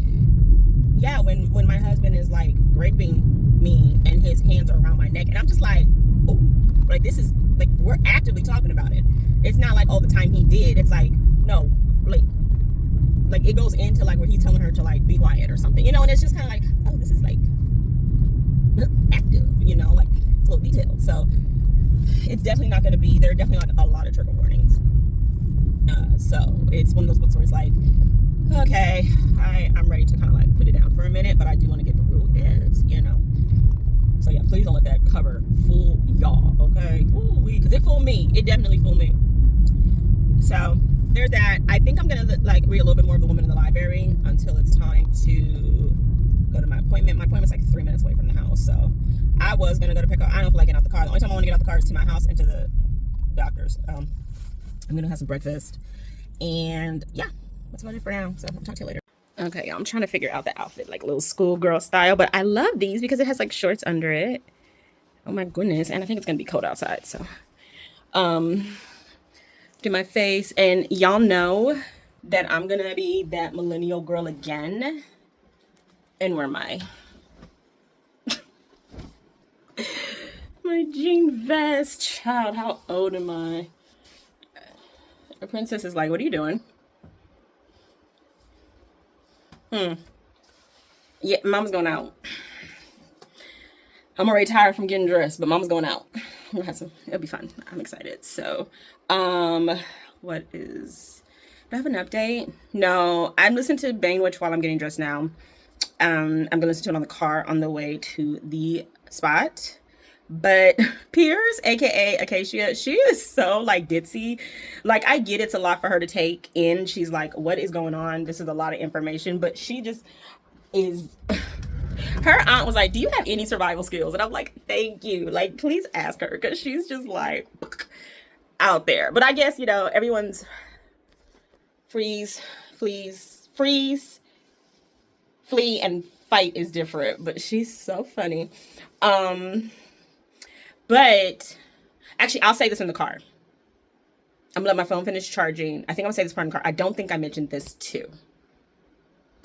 yeah, when my husband is like raping me and his hands are around my neck, and I'm just like, oh, like this is like, we're actively talking about it. It's not like all the time he did. It's like, no, like it goes into like where he's telling her to like be quiet or something, you know? And it's just kind of like, oh, this is like active, you know, like it's a little detailed. So it's definitely not going to be, there are definitely like a lot of trigger warnings. So it's one of those books where it's like, okay, I'm ready to kind of like put it down for a minute, but I do want to get through it, you know? So yeah, please don't let that cover fool y'all, okay? Because it fooled me. It definitely fooled me. So there's that. I think I'm gonna like read a little bit more of The Woman in the Library until it's time to go to my appointment. My appointment's like 3 minutes away from the house, so I was gonna go to pick up. I don't feel like getting out the car. The only time I want to get out the car is to my house and to the doctor's. I'm gonna have some breakfast, and yeah, that's about it for now. So I'll talk to you later. Okay, I'm trying to figure out the outfit, like a little schoolgirl style, but I love these because it has like shorts under it. Oh my goodness, and I think it's gonna be cold outside, so do my face, and y'all know that I'm gonna be that millennial girl again. And where am I? My jean vest, child, how old am I? The princess is like, what are you doing? Yeah, mom's going out. I'm already tired from getting dressed, but mom's going out. It'll be fun. I'm excited. So, what is, do I have an update? No, I'm listening to Bane Witch while I'm getting dressed now. I'm gonna listen to it on the car on the way to the spot. But Piers, aka Acacia, she is so like ditzy. Like, I get it's a lot for her to take in. She's like, what is going on? This is a lot of information, but she just is. Her aunt was like, do you have any survival skills? And I'm like, thank you. Like, please ask her, because she's just like out there. But I guess, you know, everyone's freeze, flee, and fight is different. But she's so funny. But actually, I'll say this in the car. I'm gonna let my phone finish charging. I think I'm gonna say this part in the car. I don't think I mentioned this too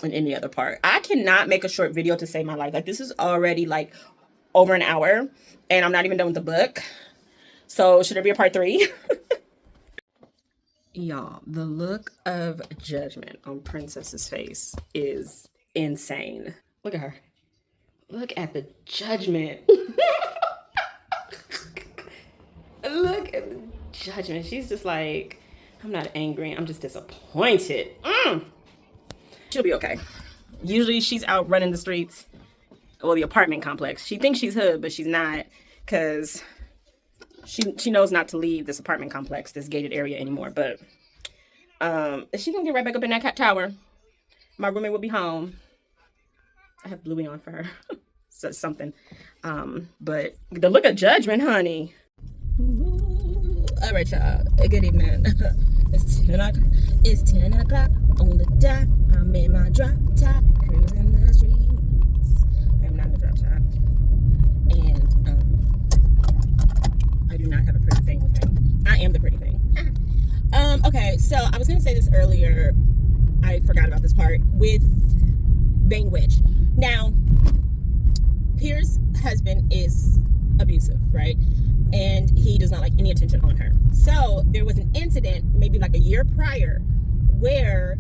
in any other part. I cannot make a short video to save my life. Like, this is already like over an hour, and I'm not even done with the book. So should there be a part 3? Y'all, the look of judgment on Princess's face is insane. Look at her. Look at the judgment. Look at the judgment. She's just like, I'm not angry. I'm just disappointed. She'll be okay. Usually she's out running the streets. Well, the apartment complex. She thinks she's hood, but she's not, because she knows not to leave this apartment complex, this gated area anymore. But is she gonna get right back up in that cat tower? My roommate will be home. I have Bluey on for her. So something. But the look of judgment, honey. All right, y'all. Good evening. It's 10 o'clock on the dot. I'm in my drop top, cruising the streets. I'm not in the drop top, and I do not have a pretty thing with me. I am the pretty thing. Okay, so I was gonna say this earlier. I forgot about this part with Bane Witch. Now, Piers' husband is abusive, right? And he does not like any attention on her. So there was an incident maybe like a year prior where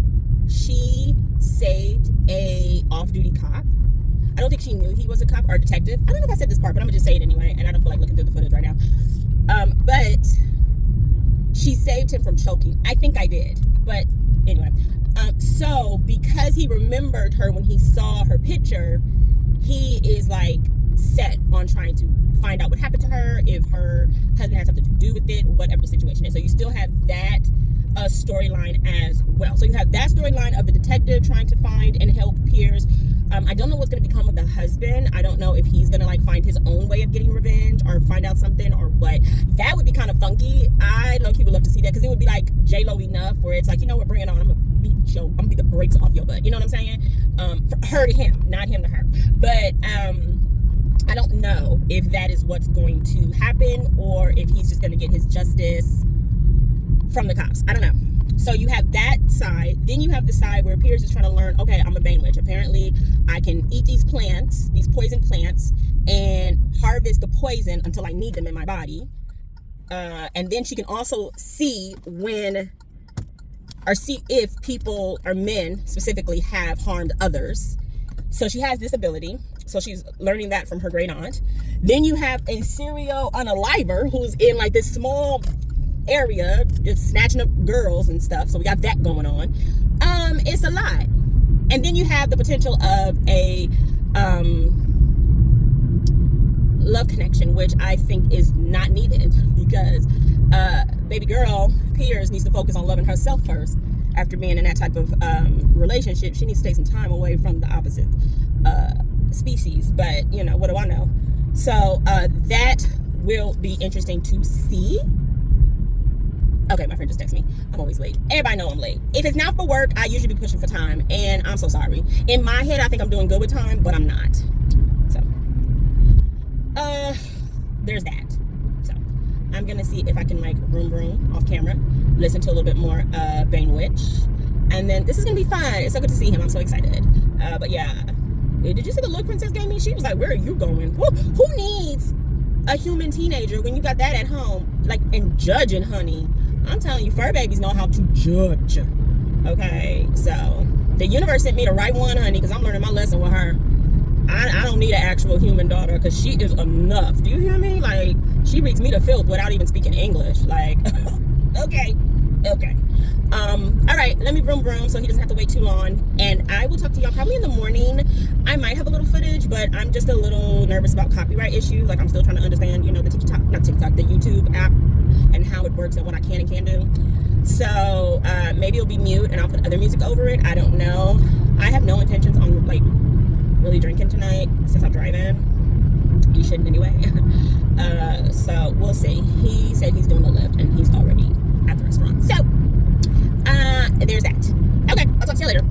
she saved a off-duty cop. I don't think she knew he was a cop or a detective. I don't know if I said this part, but I'm gonna just say it anyway, and I don't feel like looking through the footage right now. But she saved him from choking. I think I did, but anyway. So because he remembered her when he saw her picture, he is like set on trying to find out what happened to her, if her husband has something to do with it, whatever the situation is. So you still have that storyline as well. So you have that storyline of the detective trying to find and help Piers. I don't know what's going to become of the husband. I don't know if he's going to like find his own way of getting revenge or find out something or what. That would be kind of funky. I low-key would love to see that, because it would be like J-Lo enough where it's like, you know what, bring it on. I'm gonna beat the brakes off your butt. You know what I'm saying? For her to him, not him to her. But I don't know if that is what's going to happen, or if he's just going to get his justice from the cops. I don't know. So you have that side. Then you have the side where Piers is trying to learn, okay, I'm a Bane Witch. Apparently, I can eat these plants, these poison plants, and harvest the poison until I need them in my body. And then she can also see if people or men specifically have harmed others. So she has this ability. So she's learning that from her great aunt. Then you have a serial unaliver who's in like this small area just snatching up girls and stuff. So we got that going on. It's a lot. And then you have the potential of a love connection, which I think is not needed, because baby girl Piers needs to focus on loving herself first. After being in that type of relationship, she needs to take some time away from the opposite species. But you know, what do I know? So that will be interesting to see. Okay, my friend just texted me. I'm always late. Everybody know I'm late. If it's not for work, I usually be pushing for time, and I'm so sorry. In my head, I think I'm doing good with time, but I'm not. So there's that. So I'm gonna see if I can like room off camera, listen to a little bit more Bane Witch, and then this is gonna be fun. It's so good to see him. I'm so excited. But yeah, did you see the look Princess gave me? She was like, where are you going? Who needs a human teenager when you got that at home? Like, and judging, honey. I'm telling you, fur babies know how to judge. Okay, so the universe sent me the right one, honey, because I'm learning my lesson with her. I don't need an actual human daughter, because she is enough. Do you hear me? Like, she reads me to filth without even speaking English. Like, okay. Okay. All right, let me vroom so he doesn't have to wait too long, and I will talk to y'all probably in the morning. I might have a little footage, but I'm just a little nervous about copyright issues. Like, I'm still trying to understand, you know, the the YouTube app and how it works and what I can and can't do. So maybe it'll be mute and I'll put other music over it. I don't know. I have no intentions on like really drinking tonight since I'm driving. You shouldn't anyway. So we'll see. He said he's doing a lift and he's already at the restaurant. So there's that. Okay, I'll talk to you later.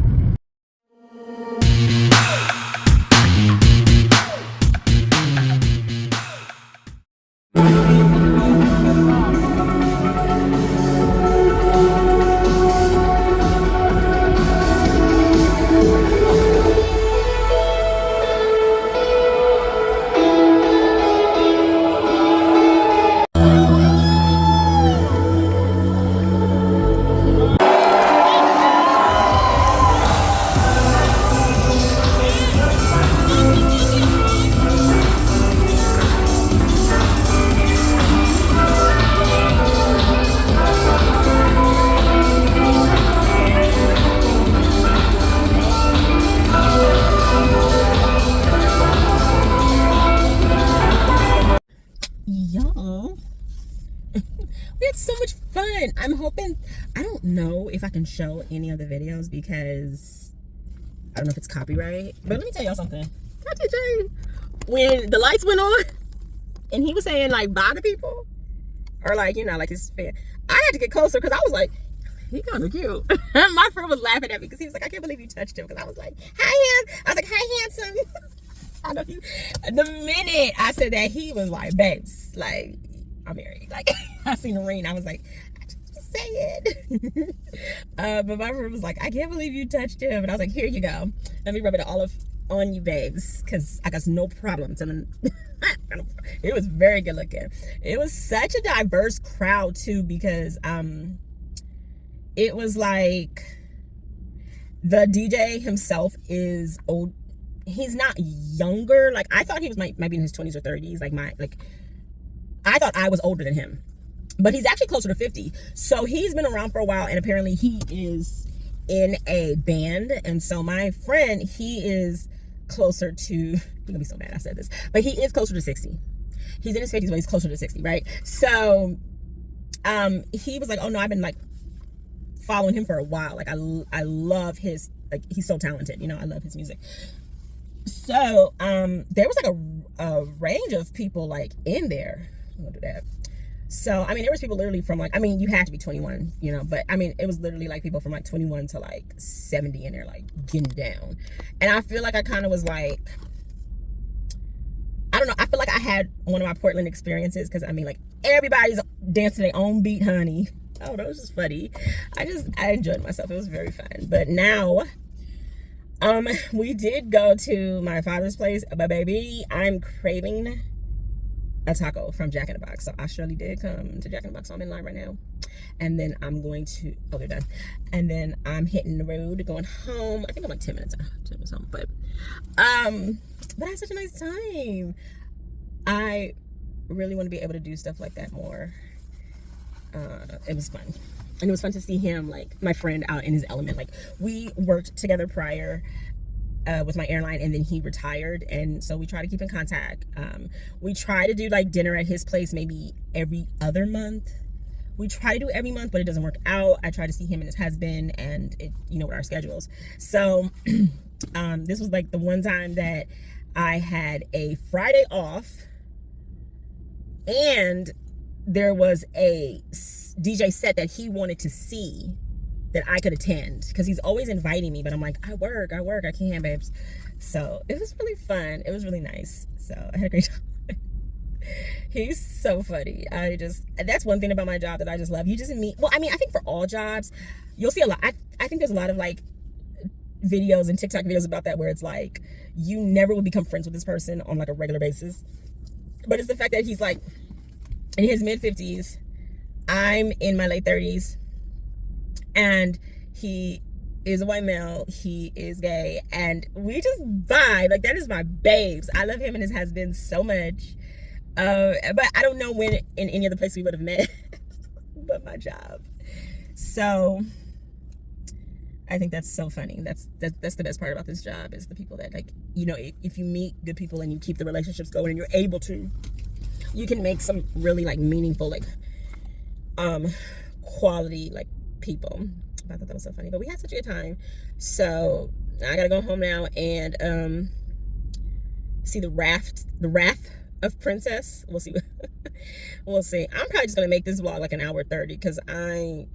Y'all, we had so much fun. I'm hoping, I don't know if I can show any of the videos because I don't know if it's copyright, but let me tell y'all something. Can I tell you, when the lights went on and he was saying like bye to people, or like, you know, like his fan, I had to get closer because I was like, he kind of cute. My friend was laughing at me because he was like, I can't believe you touched him, because I was like, hi, I was like, hi, handsome. I know you. The minute I said that, he was like, babes, like, I'm married. Like, I seen the ring. I was like, I just say it. But my friend was like, I can't believe you touched him. And I was like, here you go. Let me rub it all on you, babes, because I got no problems. And it was very good looking. It was such a diverse crowd too, because it was like the DJ himself is old. He's not younger. Like, I thought he was might be in his 20s or 30s. Like I thought I was older than him, but he's actually closer to 50. So he's been around for a while, and apparently he is in a band. And so my friend, he is closer to, you're gonna be so mad I said this, but he is closer to 60. He's in his 50s, but he's closer to 60, right? So he was like, oh no, I've been like following him for a while. Like, I love his, like, he's so talented, you know, I love his music. So there was like a range of people like in there. I'm gonna do that. So I mean, there was people literally from like, I mean, you had to be 21, you know, but I mean, it was literally like people from like 21 to like 70 in there, like getting down. And I feel like I kind of was like, I don't know, I feel like I had one of my Portland experiences, because I mean, like, everybody's dancing their own beat, honey. Oh, that was just funny. I enjoyed myself. It was very fun. But now we did go to my father's place, but baby, I'm craving a taco from Jack in the Box. So I surely did come to Jack in the Box. So I'm in line right now, and then I'm going to, oh, they're done, and then I'm hitting the road going home. I think I'm like 10 minutes home, but I had such a nice time. I really want to be able to do stuff like that more. It was fun. And it was fun to see him, like, my friend, out in his element. Like, we worked together prior with my airline, and then he retired, and so we try to keep in contact. We try to do like dinner at his place maybe every other month. We try to do every month, but it doesn't work out. I try to see him and his husband, and it, you know, with our schedules. So this was like the one time that I had a Friday off, and there was a DJ set that he wanted to see that I could attend, because he's always inviting me, but I'm like, I work, I can't, babes. So it was really fun. It was really nice. So I had a great time. He's so funny. That's one thing about my job that I just love. You just meet, well, I mean, I think for all jobs, you'll see a lot. I think there's a lot of like videos and TikTok videos about that, where it's like, you never will become friends with this person on like a regular basis. But it's the fact that he's like in his mid 50s, I'm in my late 30s, and he is a white male, he is gay, and we just vibe. Like, that is my babes. I love him and his husband so much. But I don't know when in any other place we would have met but my job. So I think that's so funny. That's the best part about this job, is the people that, like, you know, if you meet good people and you keep the relationships going and you're able to, you can make some really like meaningful, like quality like people. I thought that was so funny, but we had such a good time. So I gotta go home now and see the wrath of Princess. We'll see. We'll see. I'm probably just gonna make this vlog like an hour 30 because I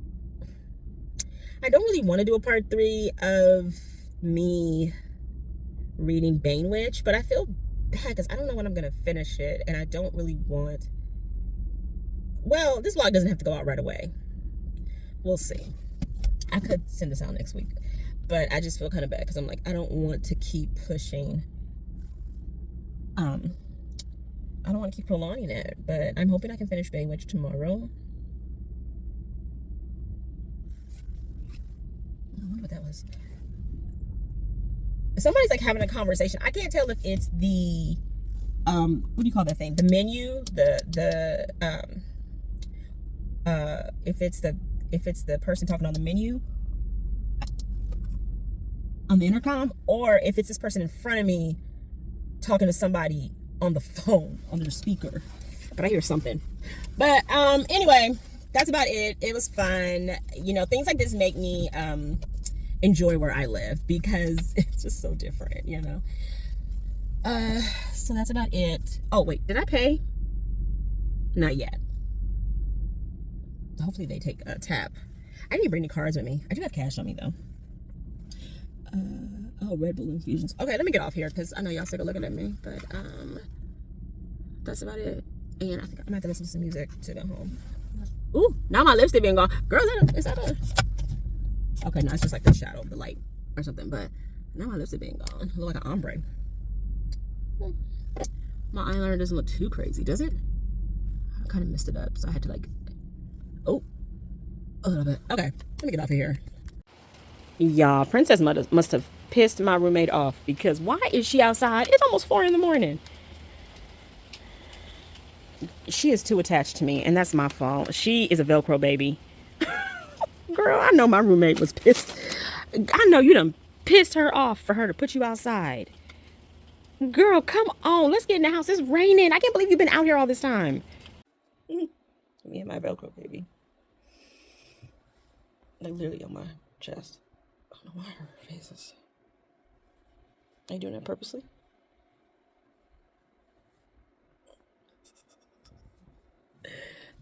don't really want to do a part 3 of me reading Bane Witch, but I feel bad because I don't know when I'm gonna finish it, and I don't really want. Well, this vlog doesn't have to go out right away. We'll see. I could send this out next week, but I just feel kind of bad because I'm like, I don't want to keep pushing. I don't want to keep prolonging it, but I'm hoping I can finish Bane Witch tomorrow. I wonder what that was. Somebody's like having a conversation. I can't tell if it's the what do you call that thing? The menu, if it's the person talking on the menu on the intercom, or if it's this person in front of me talking to somebody on the phone on their speaker. But I hear something. But anyway, that's about it. It was fun. You know, things like this make me enjoy where I live because it's just so different, you know. So that's about it. Oh wait, did I pay? Not yet. Hopefully they take a tap. I didn't bring any cards with me. I do have cash on me though. Oh, Red Bull infusions. Okay, let me get off here because I know y'all sick of looking at me. But that's about it. And I think I'm gonna have to listen to some music to go home. Ooh, now my lipstick being gone. Girl, is that a? Okay, no, it's just like the shadow of the light or something. But now my lipstick being gone. I look like an ombre. My eyeliner doesn't look too crazy, does it? I kind of messed it up, so I had to like. Oh, a little bit. Okay, let me get off of here. Y'all, Princess must have pissed my roommate off because why is she outside? It's almost 4 in the morning. She is too attached to me, and that's my fault. She is a Velcro baby. Girl, I know my roommate was pissed. I know you done pissed her off for her to put you outside. Girl, come on. Let's get in the house. It's raining. I can't believe you've been out here all this time. Me and my Velcro baby. Like literally on my chest. I don't know why her face is. Are you doing that purposely?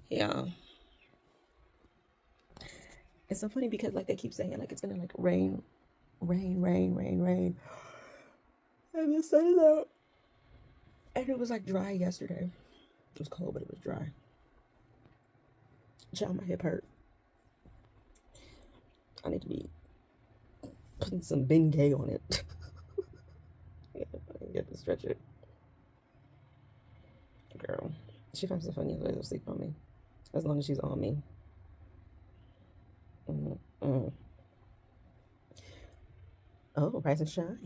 Yeah. It's so funny because like they keep saying like it's gonna like rain. And the sun is out. And it was like dry yesterday. It was cold, but it was dry. Child, my hip hurt. I need to be putting some Bengay on it. Yeah, I can get to stretch it. Girl, she finds it funny to sleep on me. As long as she's on me. Oh, rise and shine.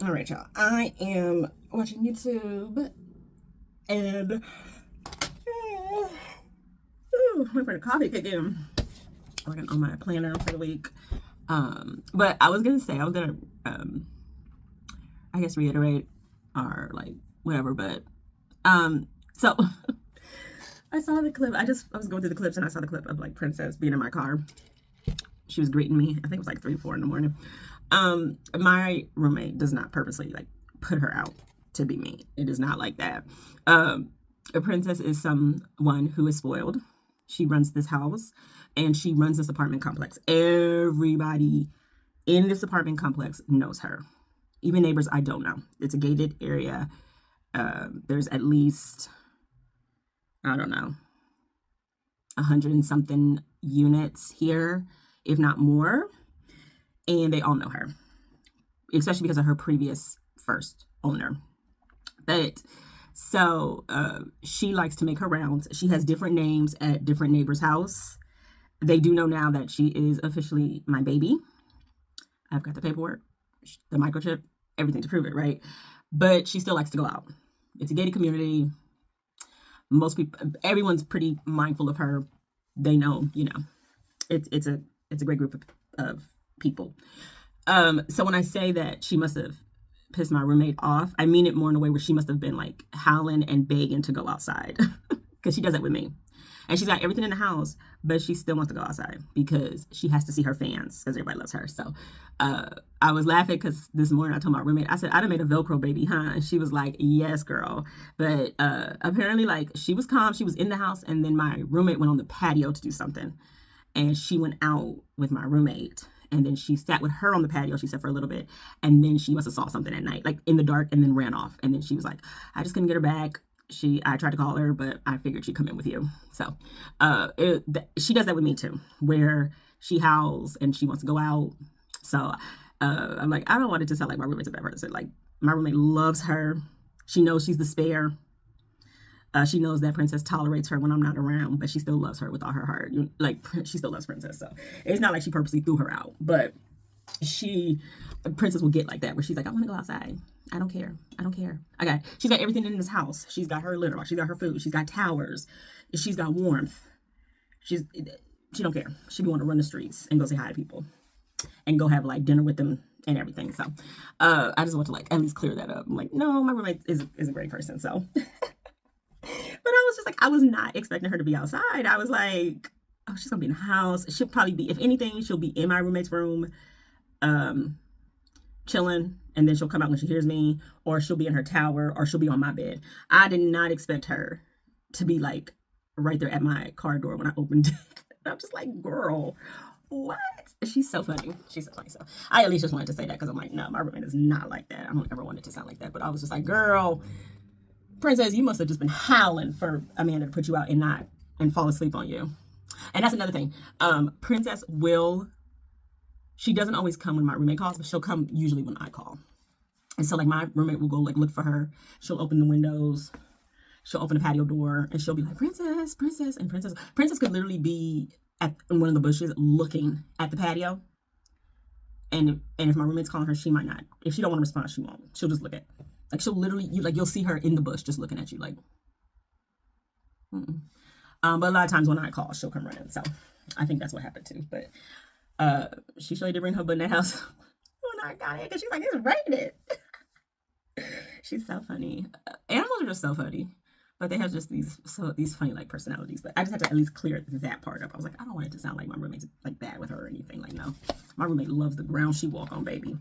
All right, y'all. I am watching YouTube and wait for the coffee to kick in. Working on my planner for the week. But I was gonna say I guess reiterate or like whatever. But so I saw the clip. I was going through the clips and I saw the clip of like Princess being in my car. She was greeting me. I think it was like 3 or 4 in the morning. My roommate does not purposely like put her out to be mean. It is not like that. A Princess is someone who is spoiled. She runs this house and she runs this apartment complex. Everybody in this apartment complex knows her. Even neighbors I don't know. It's a gated area. There's at least, I don't know, 100 and something units here, if not more. And they all know her, especially because of her previous first owner. But so she likes to make her rounds. She has different names at different neighbors' house. They do know now that she is officially my baby. I've got the paperwork, the microchip, everything to prove it, right? But she still likes to go out. It's a gated community. most people, everyone's pretty mindful of her. They know, you know, it's a great group of people. So when I say that she must have pissed my roommate off, I mean it more in a way where she must have been like howling and begging to go outside because she does that with me. And she's got everything in the house, but she still wants to go outside because she has to see her fans because everybody loves her. So I was laughing because this morning I told my roommate, I said, I done made a Velcro baby, huh? And she was like, yes, girl. But apparently, like, she was calm. She was in the house. And then my roommate went on the patio to do something. And she went out with my roommate. And then she sat with her on the patio, she said, for a little bit. And then she must have saw something at night, like in the dark, and then ran off. And then she was like, I just couldn't get her back. I tried to call her, but I figured she'd come in with you. So she does that with me too, where she howls and she wants to go out. So I'm like, I don't want it to sound like my roommate's a bad person. Like, my roommate loves her. She knows she's the spare. She knows that Princess tolerates her when I'm not around, but she still loves her with all her heart. Like, she still loves Princess. So it's not like she purposely threw her out, but Princess will get like that, where she's like, I want to go outside. I don't care. Okay. She's got everything in this house. She's got her litter box. She's got her food. She's got towers. She's got warmth. She don't care. She want to run the streets and go say hi to people and go have like dinner with them and everything. So I just want to like at least clear that up. I'm like, no, my roommate is a great person. So, but I was just like, I was not expecting her to be outside. I was like, oh, she's gonna be in the house. She'll probably be, if anything, she'll be in my roommate's room, chilling, and then she'll come out when she hears me, or she'll be in her tower, or she'll be on my bed. I did not expect her to be like right there at my car door when I opened it. I'm just like, girl, what? She's so funny. So I at least just wanted to say that because I'm like, no, my roommate is not like that. I don't ever want it to sound like that. But I was just like, girl, Princess, you must have just been howling for Amanda to put you out and fall asleep on you. And that's another thing. Princess she doesn't always come when my roommate calls, but she'll come usually when I call. And so like my roommate will go like look for her. She'll open the windows. She'll open the patio door and she'll be like, Princess. And Princess could literally be in one of the bushes looking at the patio. And if my roommate's calling her, she might not. If she don't want to respond, she won't. She'll just look at, like, she'll literally, you'll see her in the bush just looking at you like, but a lot of times when I call, she'll come running. So I think that's what happened too. But she surely did bring her butt in that house when I got in, because she's like, it's raining. She's so funny. Animals are just so funny, but they have just these funny like personalities. But I just had to at least clear that part up. I was like, I don't want it to sound like my roommate's like bad with her or anything. Like, no, my roommate loves the ground she walk on, baby.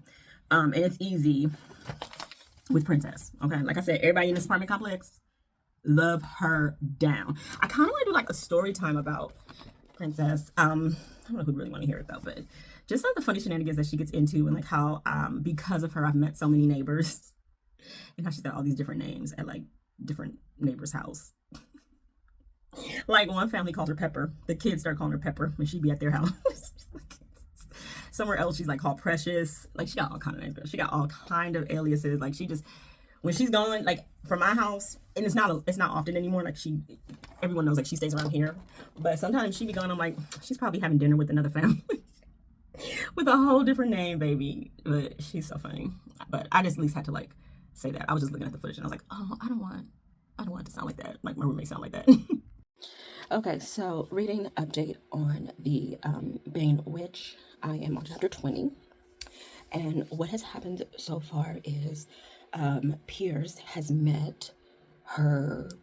And it's easy with Princess. Okay, like I said, everybody in this apartment complex love her down. I kind of want to do like a story time about Princess. I don't know who'd really want to hear it though, but just like the funny shenanigans that she gets into, and like how because of her I've met so many neighbors, and how she's got all these different names at like different neighbors' house. Like one family calls her Pepper. The kids start calling her Pepper when she be at their house. Somewhere else she's like called Precious. Like she got all kind of names, girl. She got all kind of aliases. Like she just, when she's going like from my house, and it's not often anymore. Like everyone knows like she stays around here, but sometimes she be going. I'm like, she's probably having dinner with another family with a whole different name, baby. But she's so funny. But I just at least had to like say that. I was just looking at the footage and I was like, oh, I don't want it to sound like that. Like my roommate sound like that. Okay, so reading update on the Bane Witch. I am on chapter 20, and what has happened so far is Piers has met the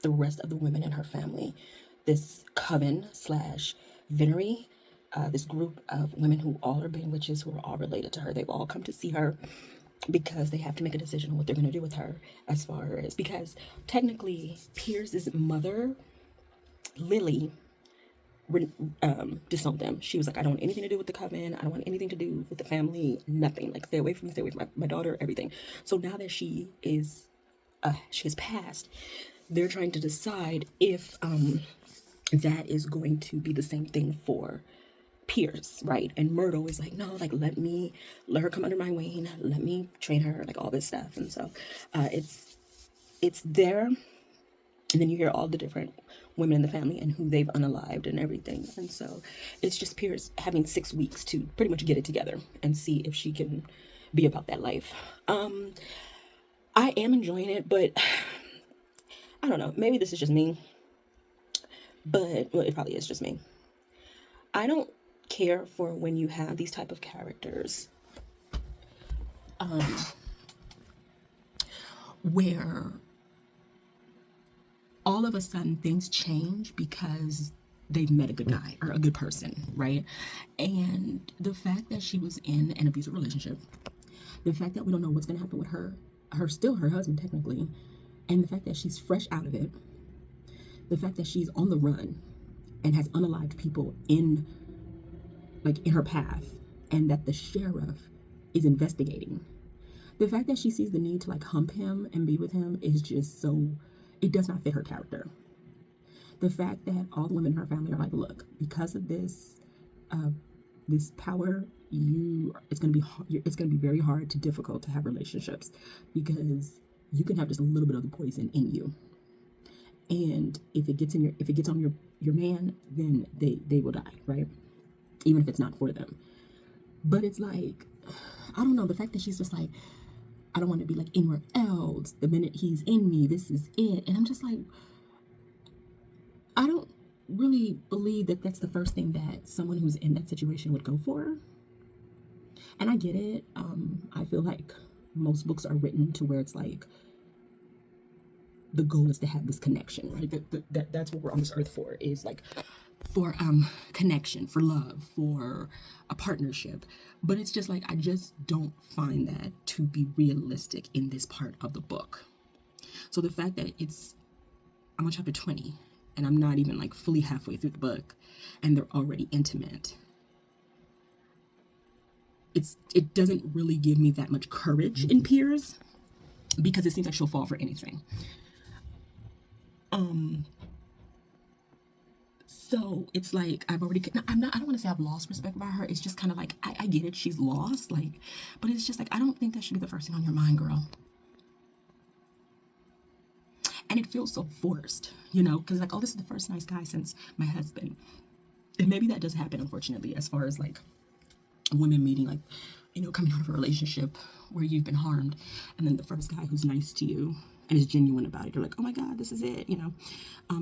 rest of the women in her family, this coven / venery, this group of women who all are Bane witches, who are all related to her. They've all come to see her because they have to make a decision on what they're going to do with her, as far as, because technically Piers's mother, Lily, disowned them. She was like, I don't want anything to do with the coven. I don't want anything to do with the family. Nothing. Like, stay away from me. Stay away from my daughter. Everything. So now that she has passed, they're trying to decide if that is going to be the same thing for Piers, right? And Myrtle is like, no, like let her come under my wing. Let me train her. Like all this stuff. And so it's there. And then you hear all the different women in the family and who they've unalived and everything. And so it's just Piers having 6 weeks to pretty much get it together and see if she can be about that life. I am enjoying it, but I don't know, maybe this is just me, but well, it probably is just me. I don't care for when you have these type of characters where all of a sudden things change because they've met a good guy or a good person, right? And the fact that she was in an abusive relationship, the fact that we don't know what's going to happen with her still her husband technically, and the fact that she's fresh out of it, the fact that she's on the run and has unalived people in her path, and that the sheriff is investigating. The fact that she sees the need to hump him and be with him is just so, it does not fit her character. The fact that all the women in her family are like, look, because of this power, it's gonna be very hard to difficult to have relationships, because you can have just a little bit of the poison in you, and if it gets on your man, then they will die, right? Even if it's not for them. But it's like, I don't know, the fact that she's just like, I don't want to be anywhere else. The minute he's in me, this is it. And I'm just like, I don't really believe that that's the first thing that someone who's in that situation would go for. And I get it. I feel like most books are written to where it's like, the goal is to have this connection, right? That's what we're on this earth for, is for connection, for love, for a partnership. But it's just I just don't find that to be realistic in this part of the book. So the fact that I'm on chapter 20 and I'm not even fully halfway through the book and they're already intimate, it doesn't really give me that much courage in Piers, because it seems like she'll fall for anything. So it's I've already, I don't want to say I've lost respect about her. It's just kind of I get it, she's lost, but it's just I don't think that should be the first thing on your mind, girl. And it feels so forced, because oh, this is the first nice guy since my husband. And maybe that does happen, unfortunately, as far as women meeting, coming out of a relationship where you've been harmed, and then the first guy who's nice to you and is genuine about it, you're like, oh my God, this is it,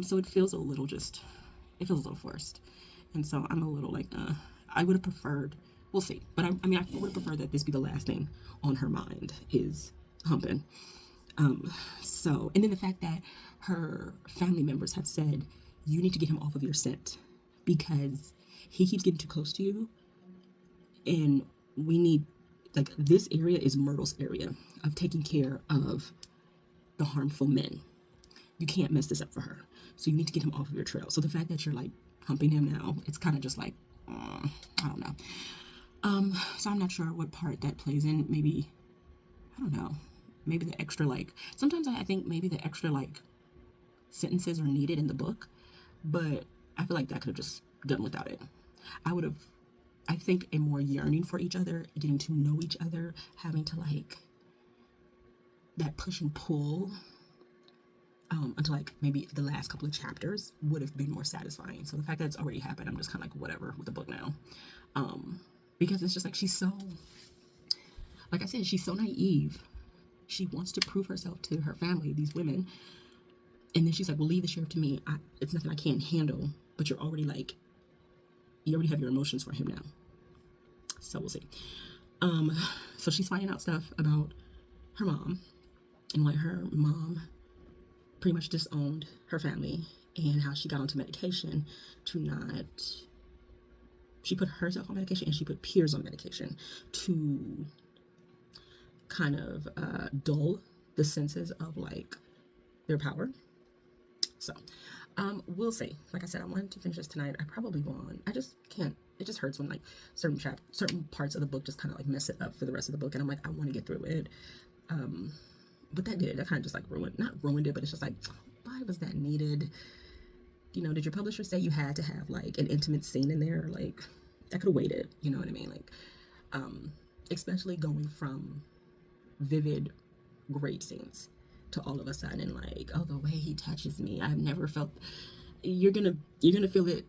so it feels a little forced. And so I'm a little I would have preferred, we'll see, but I would have preferred that this be the last thing on her mind is humping. So, and then the fact that her family members have said, you need to get him off of your scent because he keeps getting too close to you, and we need, this area is Myrtle's area of taking care of the harmful men. You can't mess this up for her. So you need to get him off of your trail. So the fact that you're humping him now, it's kind of just I don't know. So I'm not sure what part that plays in. Maybe, I don't know, maybe the extra sometimes I think maybe the extra sentences are needed in the book, but I feel like that could have just done without it. I think a more yearning for each other, getting to know each other, having to that push and pull until maybe the last couple of chapters would have been more satisfying. So the fact that it's already happened, I'm just kind of whatever with the book now, because it's just she's so, I said, she's so naive. She wants to prove herself to her family, these women, and then she's like, well, leave the sheriff to me. It's nothing I can't handle. But you're already you already have your emotions for him now. So we'll see. So she's finding out stuff about her mom, and her mom pretty much disowned her family, and how she got onto medication she put herself on medication, and she put Piers on medication to kind of dull the senses of their power. So we'll see. Like I said, I wanted to finish this tonight. I probably won't. I just can't. It just hurts when certain parts of the book just kind of mess it up for the rest of the book, and I'm I want to get through it. But that kind of just not ruined it, but it's just why was that needed? Did your publisher say you had to have an intimate scene in there? That could have waited, you know what I mean? Especially going from vivid, great scenes to all of a sudden oh, the way he touches me, I've never felt. You're gonna feel it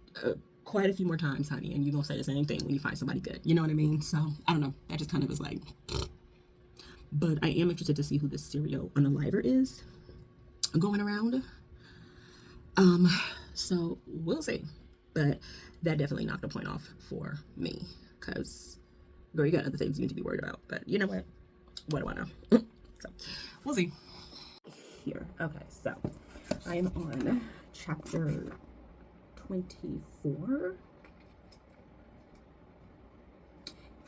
quite a few more times, honey, and you're gonna say the same thing when you find somebody good, you know what I mean? So I don't know, that just kind of was but I am interested to see who this serial unaliver is going around. So we'll see. But that definitely knocked a point off for me. Because, girl, you got other things you need to be worried about. But you know what? What do I know? So, we'll see. Here. Okay, so I am on chapter 24.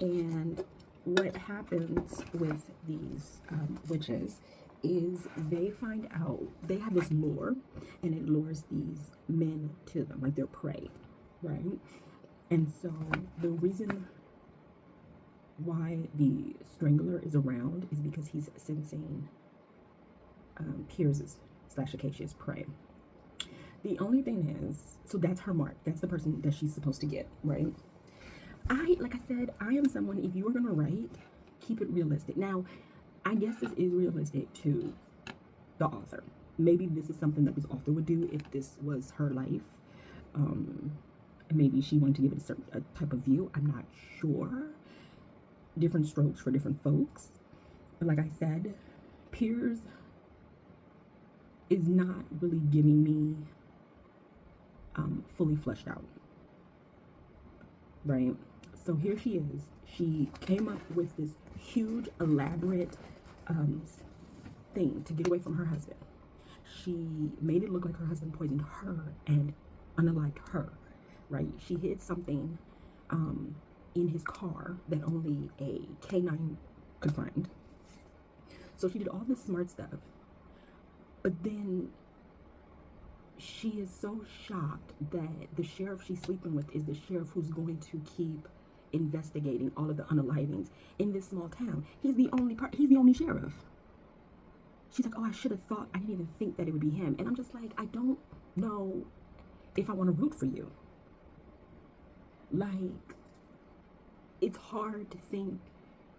And what happens with these witches is they find out, they have this lure, and it lures these men to them, like they're prey, right? And so the reason why the strangler is around is because he's sensing Piers' / Acacia's prey. The only thing is, so that's her mark. That's the person that she's supposed to get, right? Like I said, I am someone, if you are going to write, keep it realistic. Now, I guess this is realistic to the author. Maybe this is something that this author would do if this was her life. Maybe she wanted to give it a type of view. I'm not sure. Different strokes for different folks. But like I said, Piers is not really giving me fully fleshed out. Right? So here she is. She came up with this huge, elaborate thing to get away from her husband. She made it look like her husband poisoned her and unalived her, right? She hid something in his car that only a canine could find. So she did all this smart stuff. But then she is so shocked that the sheriff she's sleeping with is the sheriff who's going to keep investigating all of the unalivings in this small town. He's the only sheriff. She's like, oh, I should have thought, I didn't even think that it would be him. And I'm just like, I don't know if I want to root for you. Like, it's hard to think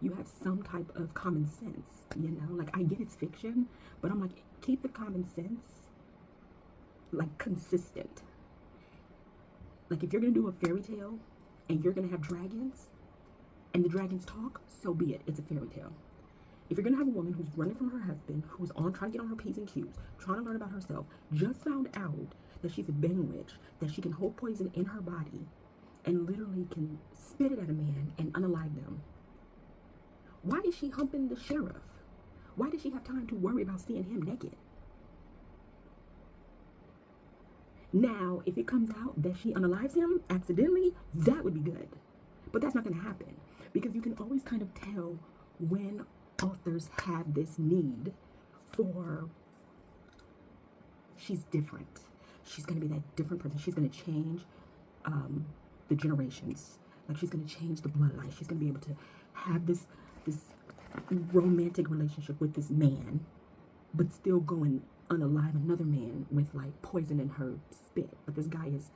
you have some type of common sense, you know? Like, I get it's fiction, but I'm like, keep the common sense, like, consistent. Like, if you're going to do a fairy tale and you're going to have dragons and the dragons talk, so be it. It's a fairy tale. If you're going to have a woman who's running from her husband, who's trying to get on her P's and Q's, trying to learn about herself, just found out that she's a Bane Witch, that she can hold poison in her body and literally can spit it at a man and unalive them. Why is she humping the sheriff? Why does she have time to worry about seeing him naked? Now, if it comes out that she unalives him accidentally, that would be good. But that's not going to happen, because you can always kind of tell when authors have this need for, she's different. She's going to be that different person. She's going to change the generations. Like, she's going to change the bloodline. She's going to be able to have this romantic relationship with this man, but still go and unalive another man with, like, poison in her spit. But this guy is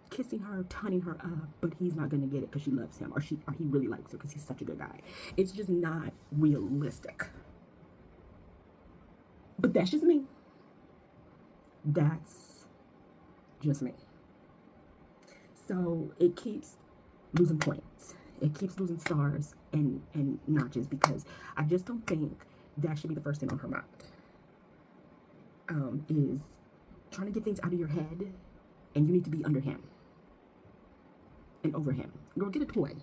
kissing her, tunning her up, but he's not going to get it because she loves him, or he really likes her because he's such a good guy. It's just not realistic. But that's just me. That's just me. So it keeps losing points. It keeps losing stars and notches, because I just don't think that should be the first thing on her mind. Is trying to get things out of your head, and you need to be under him and over him. Girl, get a toy.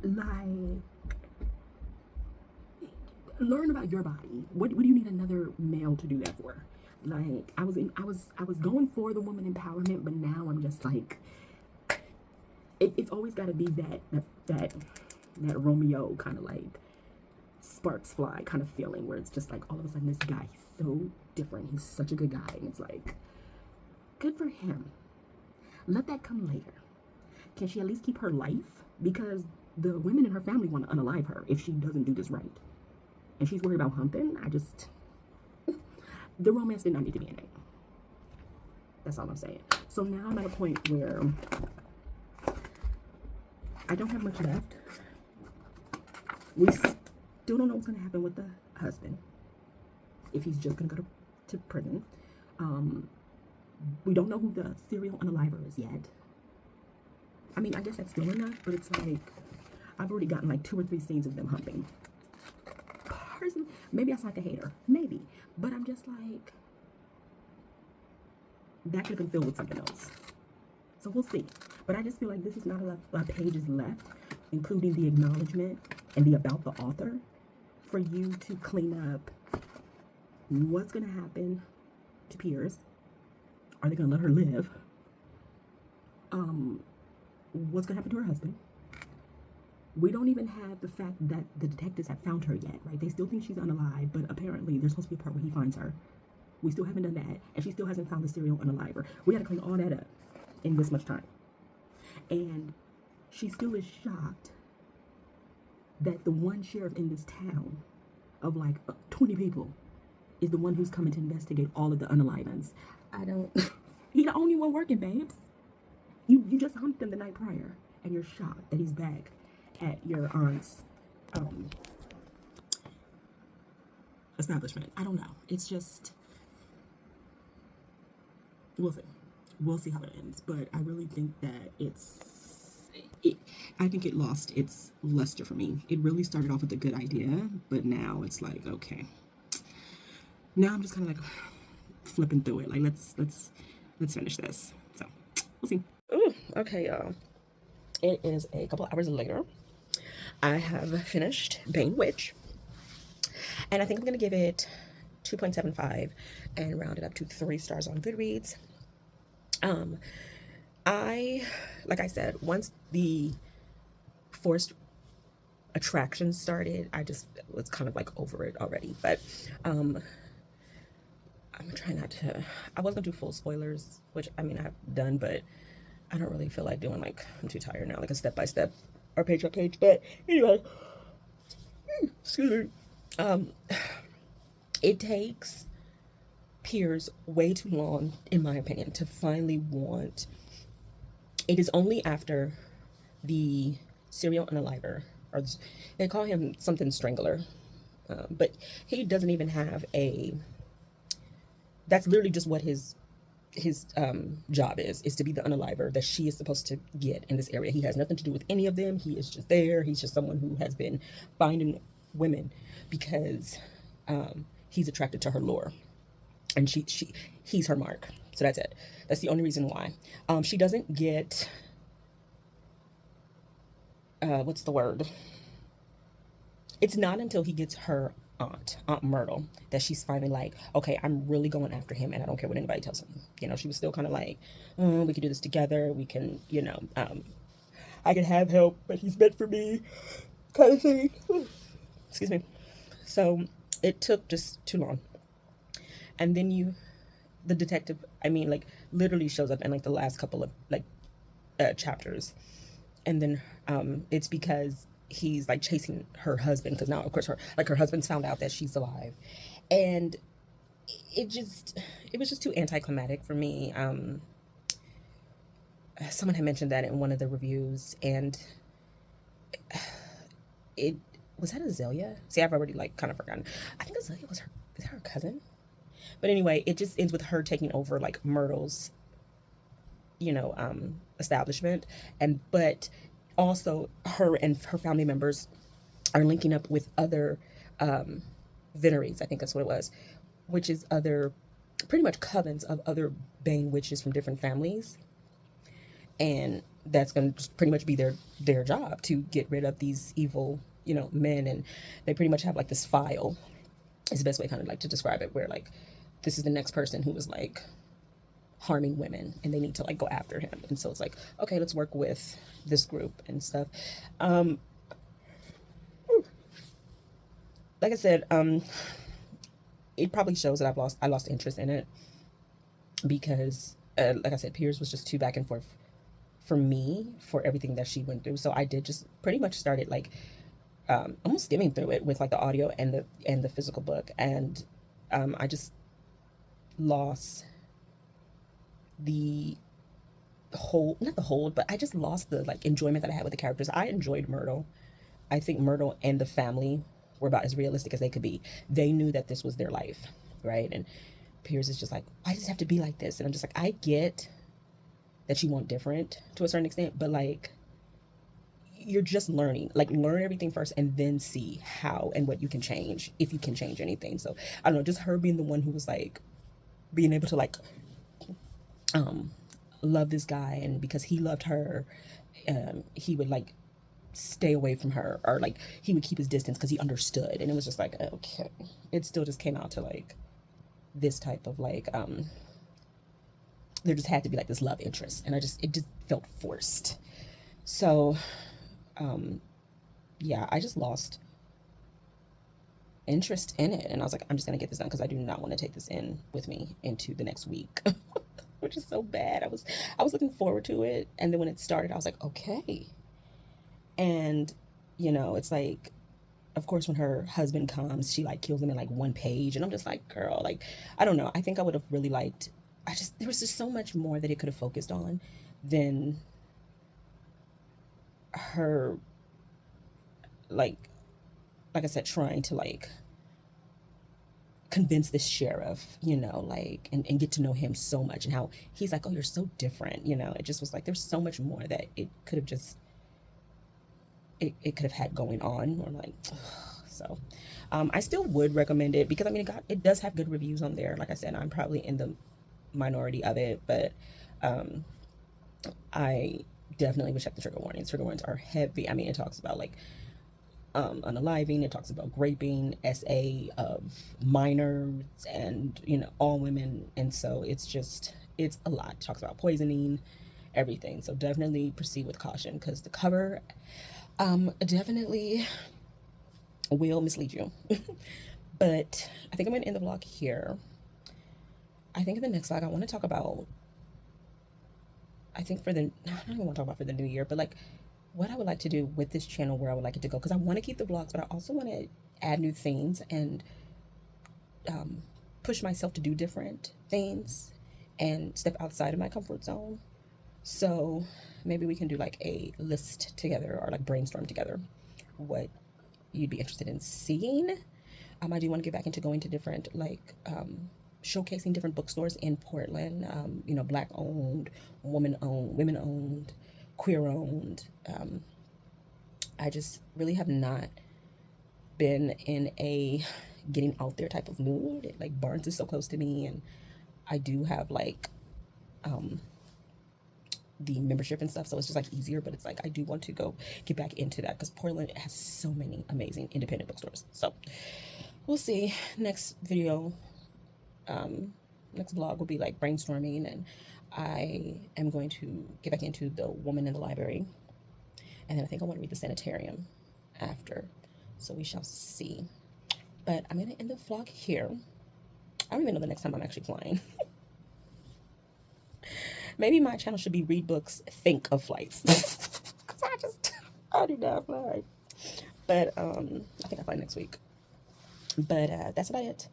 Like, learn about your body. What do you need another male to do that for? Like, I was going for the woman empowerment, but now I'm just like, it's always got to be that Romeo kind of, like, sparks fly kind of feeling, where it's just like all of a sudden this guy, he's so different, he's such a good guy, and it's like, good for him. Let that come later. Can she at least keep her life? Because the women in her family want to unalive her if she doesn't do this right, and she's worried about humping. The romance did not need to be in it. That's all I'm saying. So now I'm at a point where I don't have much left. We still don't know what's going to happen with the husband, if he's just going to go to prison. We don't know who the serial unaliver is yet. I mean, I guess that's still enough, but it's like, I've already gotten like 2 or 3 scenes of them humping. personally, maybe I sound like a hater, maybe, but I'm just like, that could have been filled with something else. So we'll see. But I just feel like this is not a lot of pages left, including the acknowledgement and the about the author, for you to clean up what's going to happen to Piers. Are they going to let her live? What's going to happen to her husband? We don't even have the fact that the detectives have found her yet, right? They still think she's unalive, but apparently there's supposed to be a part where he finds her. We still haven't done that, and she still hasn't found the serial unaliver. We had to clean all that up in this much time. And she still is shocked that the one sheriff in this town of like 20 people is the one who's coming to investigate all of the unalivings. He the only one working, babes. You just humped him the night prior, and you're shocked that he's back at your aunt's establishment. I don't know. It's just, we'll see. We'll see how it ends. But I really think that I think it lost its luster for me. It really started off with a good idea, but now it's like, okay. Now I'm just kind of like flipping through it. Like, let's finish this. So we'll see. Ooh, okay, y'all. It is a couple hours later. I have finished Bane Witch, and I think I'm gonna give it 2.75 and round it up to 3 stars on Goodreads. Like I said, once the forced attraction started, I just was kind of like over it already. But I'm gonna try not to. I was gonna do full spoilers, which I mean I've done, but I don't really feel like doing, like, I'm too tired now, like a step by step or page by page. But anyway, excuse me. It takes Piers way too long, in my opinion, to finally want. It is only after the serial unaliver, or they call him something strangler, but he doesn't even have a. That's literally just what his job is to be the unaliver that she is supposed to get in this area. He has nothing to do with any of them. He is just there. He's just someone who has been finding women because he's attracted to her lure, and he's her mark. So that's it. That's the only reason why. She doesn't get what's the word? It's not until he gets her Aunt Myrtle, that she's finally like, okay, I'm really going after him, and I don't care what anybody tells him. You know, she was still kind of like, we can do this together. We can, you know, I can have help, but he's meant for me, kind of thing. Excuse me. So it took just too long, and then the detective, I mean, like, literally shows up in like the last couple of like chapters, and then it's because he's like chasing her husband, because now of course her husband's found out that she's alive, and it was just too anticlimactic for me. Someone had mentioned that in one of the reviews, and it was that Azalea. See, I've already like kind of forgotten. I think Azalea is that her cousin? But anyway, it just ends with her taking over like Myrtle's, establishment, but also her and her family members are linking up with other veneries, I think that's what it was, which is other pretty much covens of other Bane witches from different families, and that's going to just pretty much be their job to get rid of these evil men. And they pretty much have like this file, is the best way kind of like to describe it, where like this is the next person who was like harming women, and they need to like go after him. And so it's like, okay, let's work with this group and stuff. Like I said, it probably shows that I lost interest in it, because like I said, Piers was just too back and forth for me for everything that she went through. So I did just pretty much started like almost skimming through it with like the audio and the physical book, and I just lost but I just lost the like enjoyment that I had with the characters. I enjoyed Myrtle. I think Myrtle and the family were about as realistic as they could be. They knew that this was their life, right? And Piers is just like, why does it have to be like this? And I'm just like, I get that you want different to a certain extent, but like, you're just learning. Like, learn everything first and then see how and what you can change, if you can change anything. So I don't know, just her being the one who was like being able to like um love this guy, and because he loved her, he would like stay away from her, or like he would keep his distance because he understood. And it was just like, okay, it still just came out to like this type of like there just had to be like this love interest, and it just felt forced. So yeah, I just lost interest in it, and I was like, I'm just gonna get this done because I do not want to take this in with me into the next week. Which is so bad. I was looking forward to it, and then when it started I was like, okay. And it's like, of course, when her husband comes, she like kills him in like one page, and I'm just like, girl, like, I don't know, I think I would have really liked, there was just so much more that it could have focused on than her, like I said, trying to like convince this sheriff, like, and get to know him so much, and how he's like, oh, you're so different. It just was like, there's so much more that it could have just, it could have had going on, or like, so I still would recommend it, because I mean, it does have good reviews on there. Like I said, I'm probably in the minority of it, but I definitely would check the trigger warnings. Trigger warnings are heavy. I mean, it talks about like unaliving, it talks about raping, SA of minors, and all women. And so it's a lot. It talks about poisoning, everything. So definitely proceed with caution, because the cover definitely will mislead you. But I think I'm gonna end the vlog here. I think in the next vlog I want to talk about, I don't even want to talk about for the new year, but like what I would like to do with this channel, where I would like it to go, because I want to keep the vlogs, but I also want to add new things, and push myself to do different things and step outside of my comfort zone. So maybe we can do like a list together, or like brainstorm together what you'd be interested in seeing. I do want to get back into going to different, like, showcasing different bookstores in Portland, Black owned, women owned, queer owned. I just really have not been in a getting out there type of mood. Like, Barnes is so close to me, and I do have like the membership and stuff, so it's just like easier. But it's like, I do want to go get back into that, because Portland has so many amazing independent bookstores. So we'll see. Next video, next vlog will be like brainstorming, and I am going to get back into the woman in the library, and then I think I want to read the sanitarium after, so we shall see. But I'm gonna end the vlog here. I don't even know the next time I'm actually flying. Maybe my channel should be read books, think of flights. Because I do not fly. But I think I fly next week. But that's about it.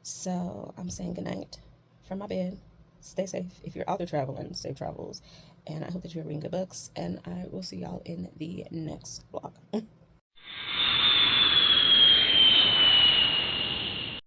So I'm saying goodnight from my bed. Stay safe. If you're out there traveling, safe travels. And I hope that you're reading good books. And I will see y'all in the next vlog.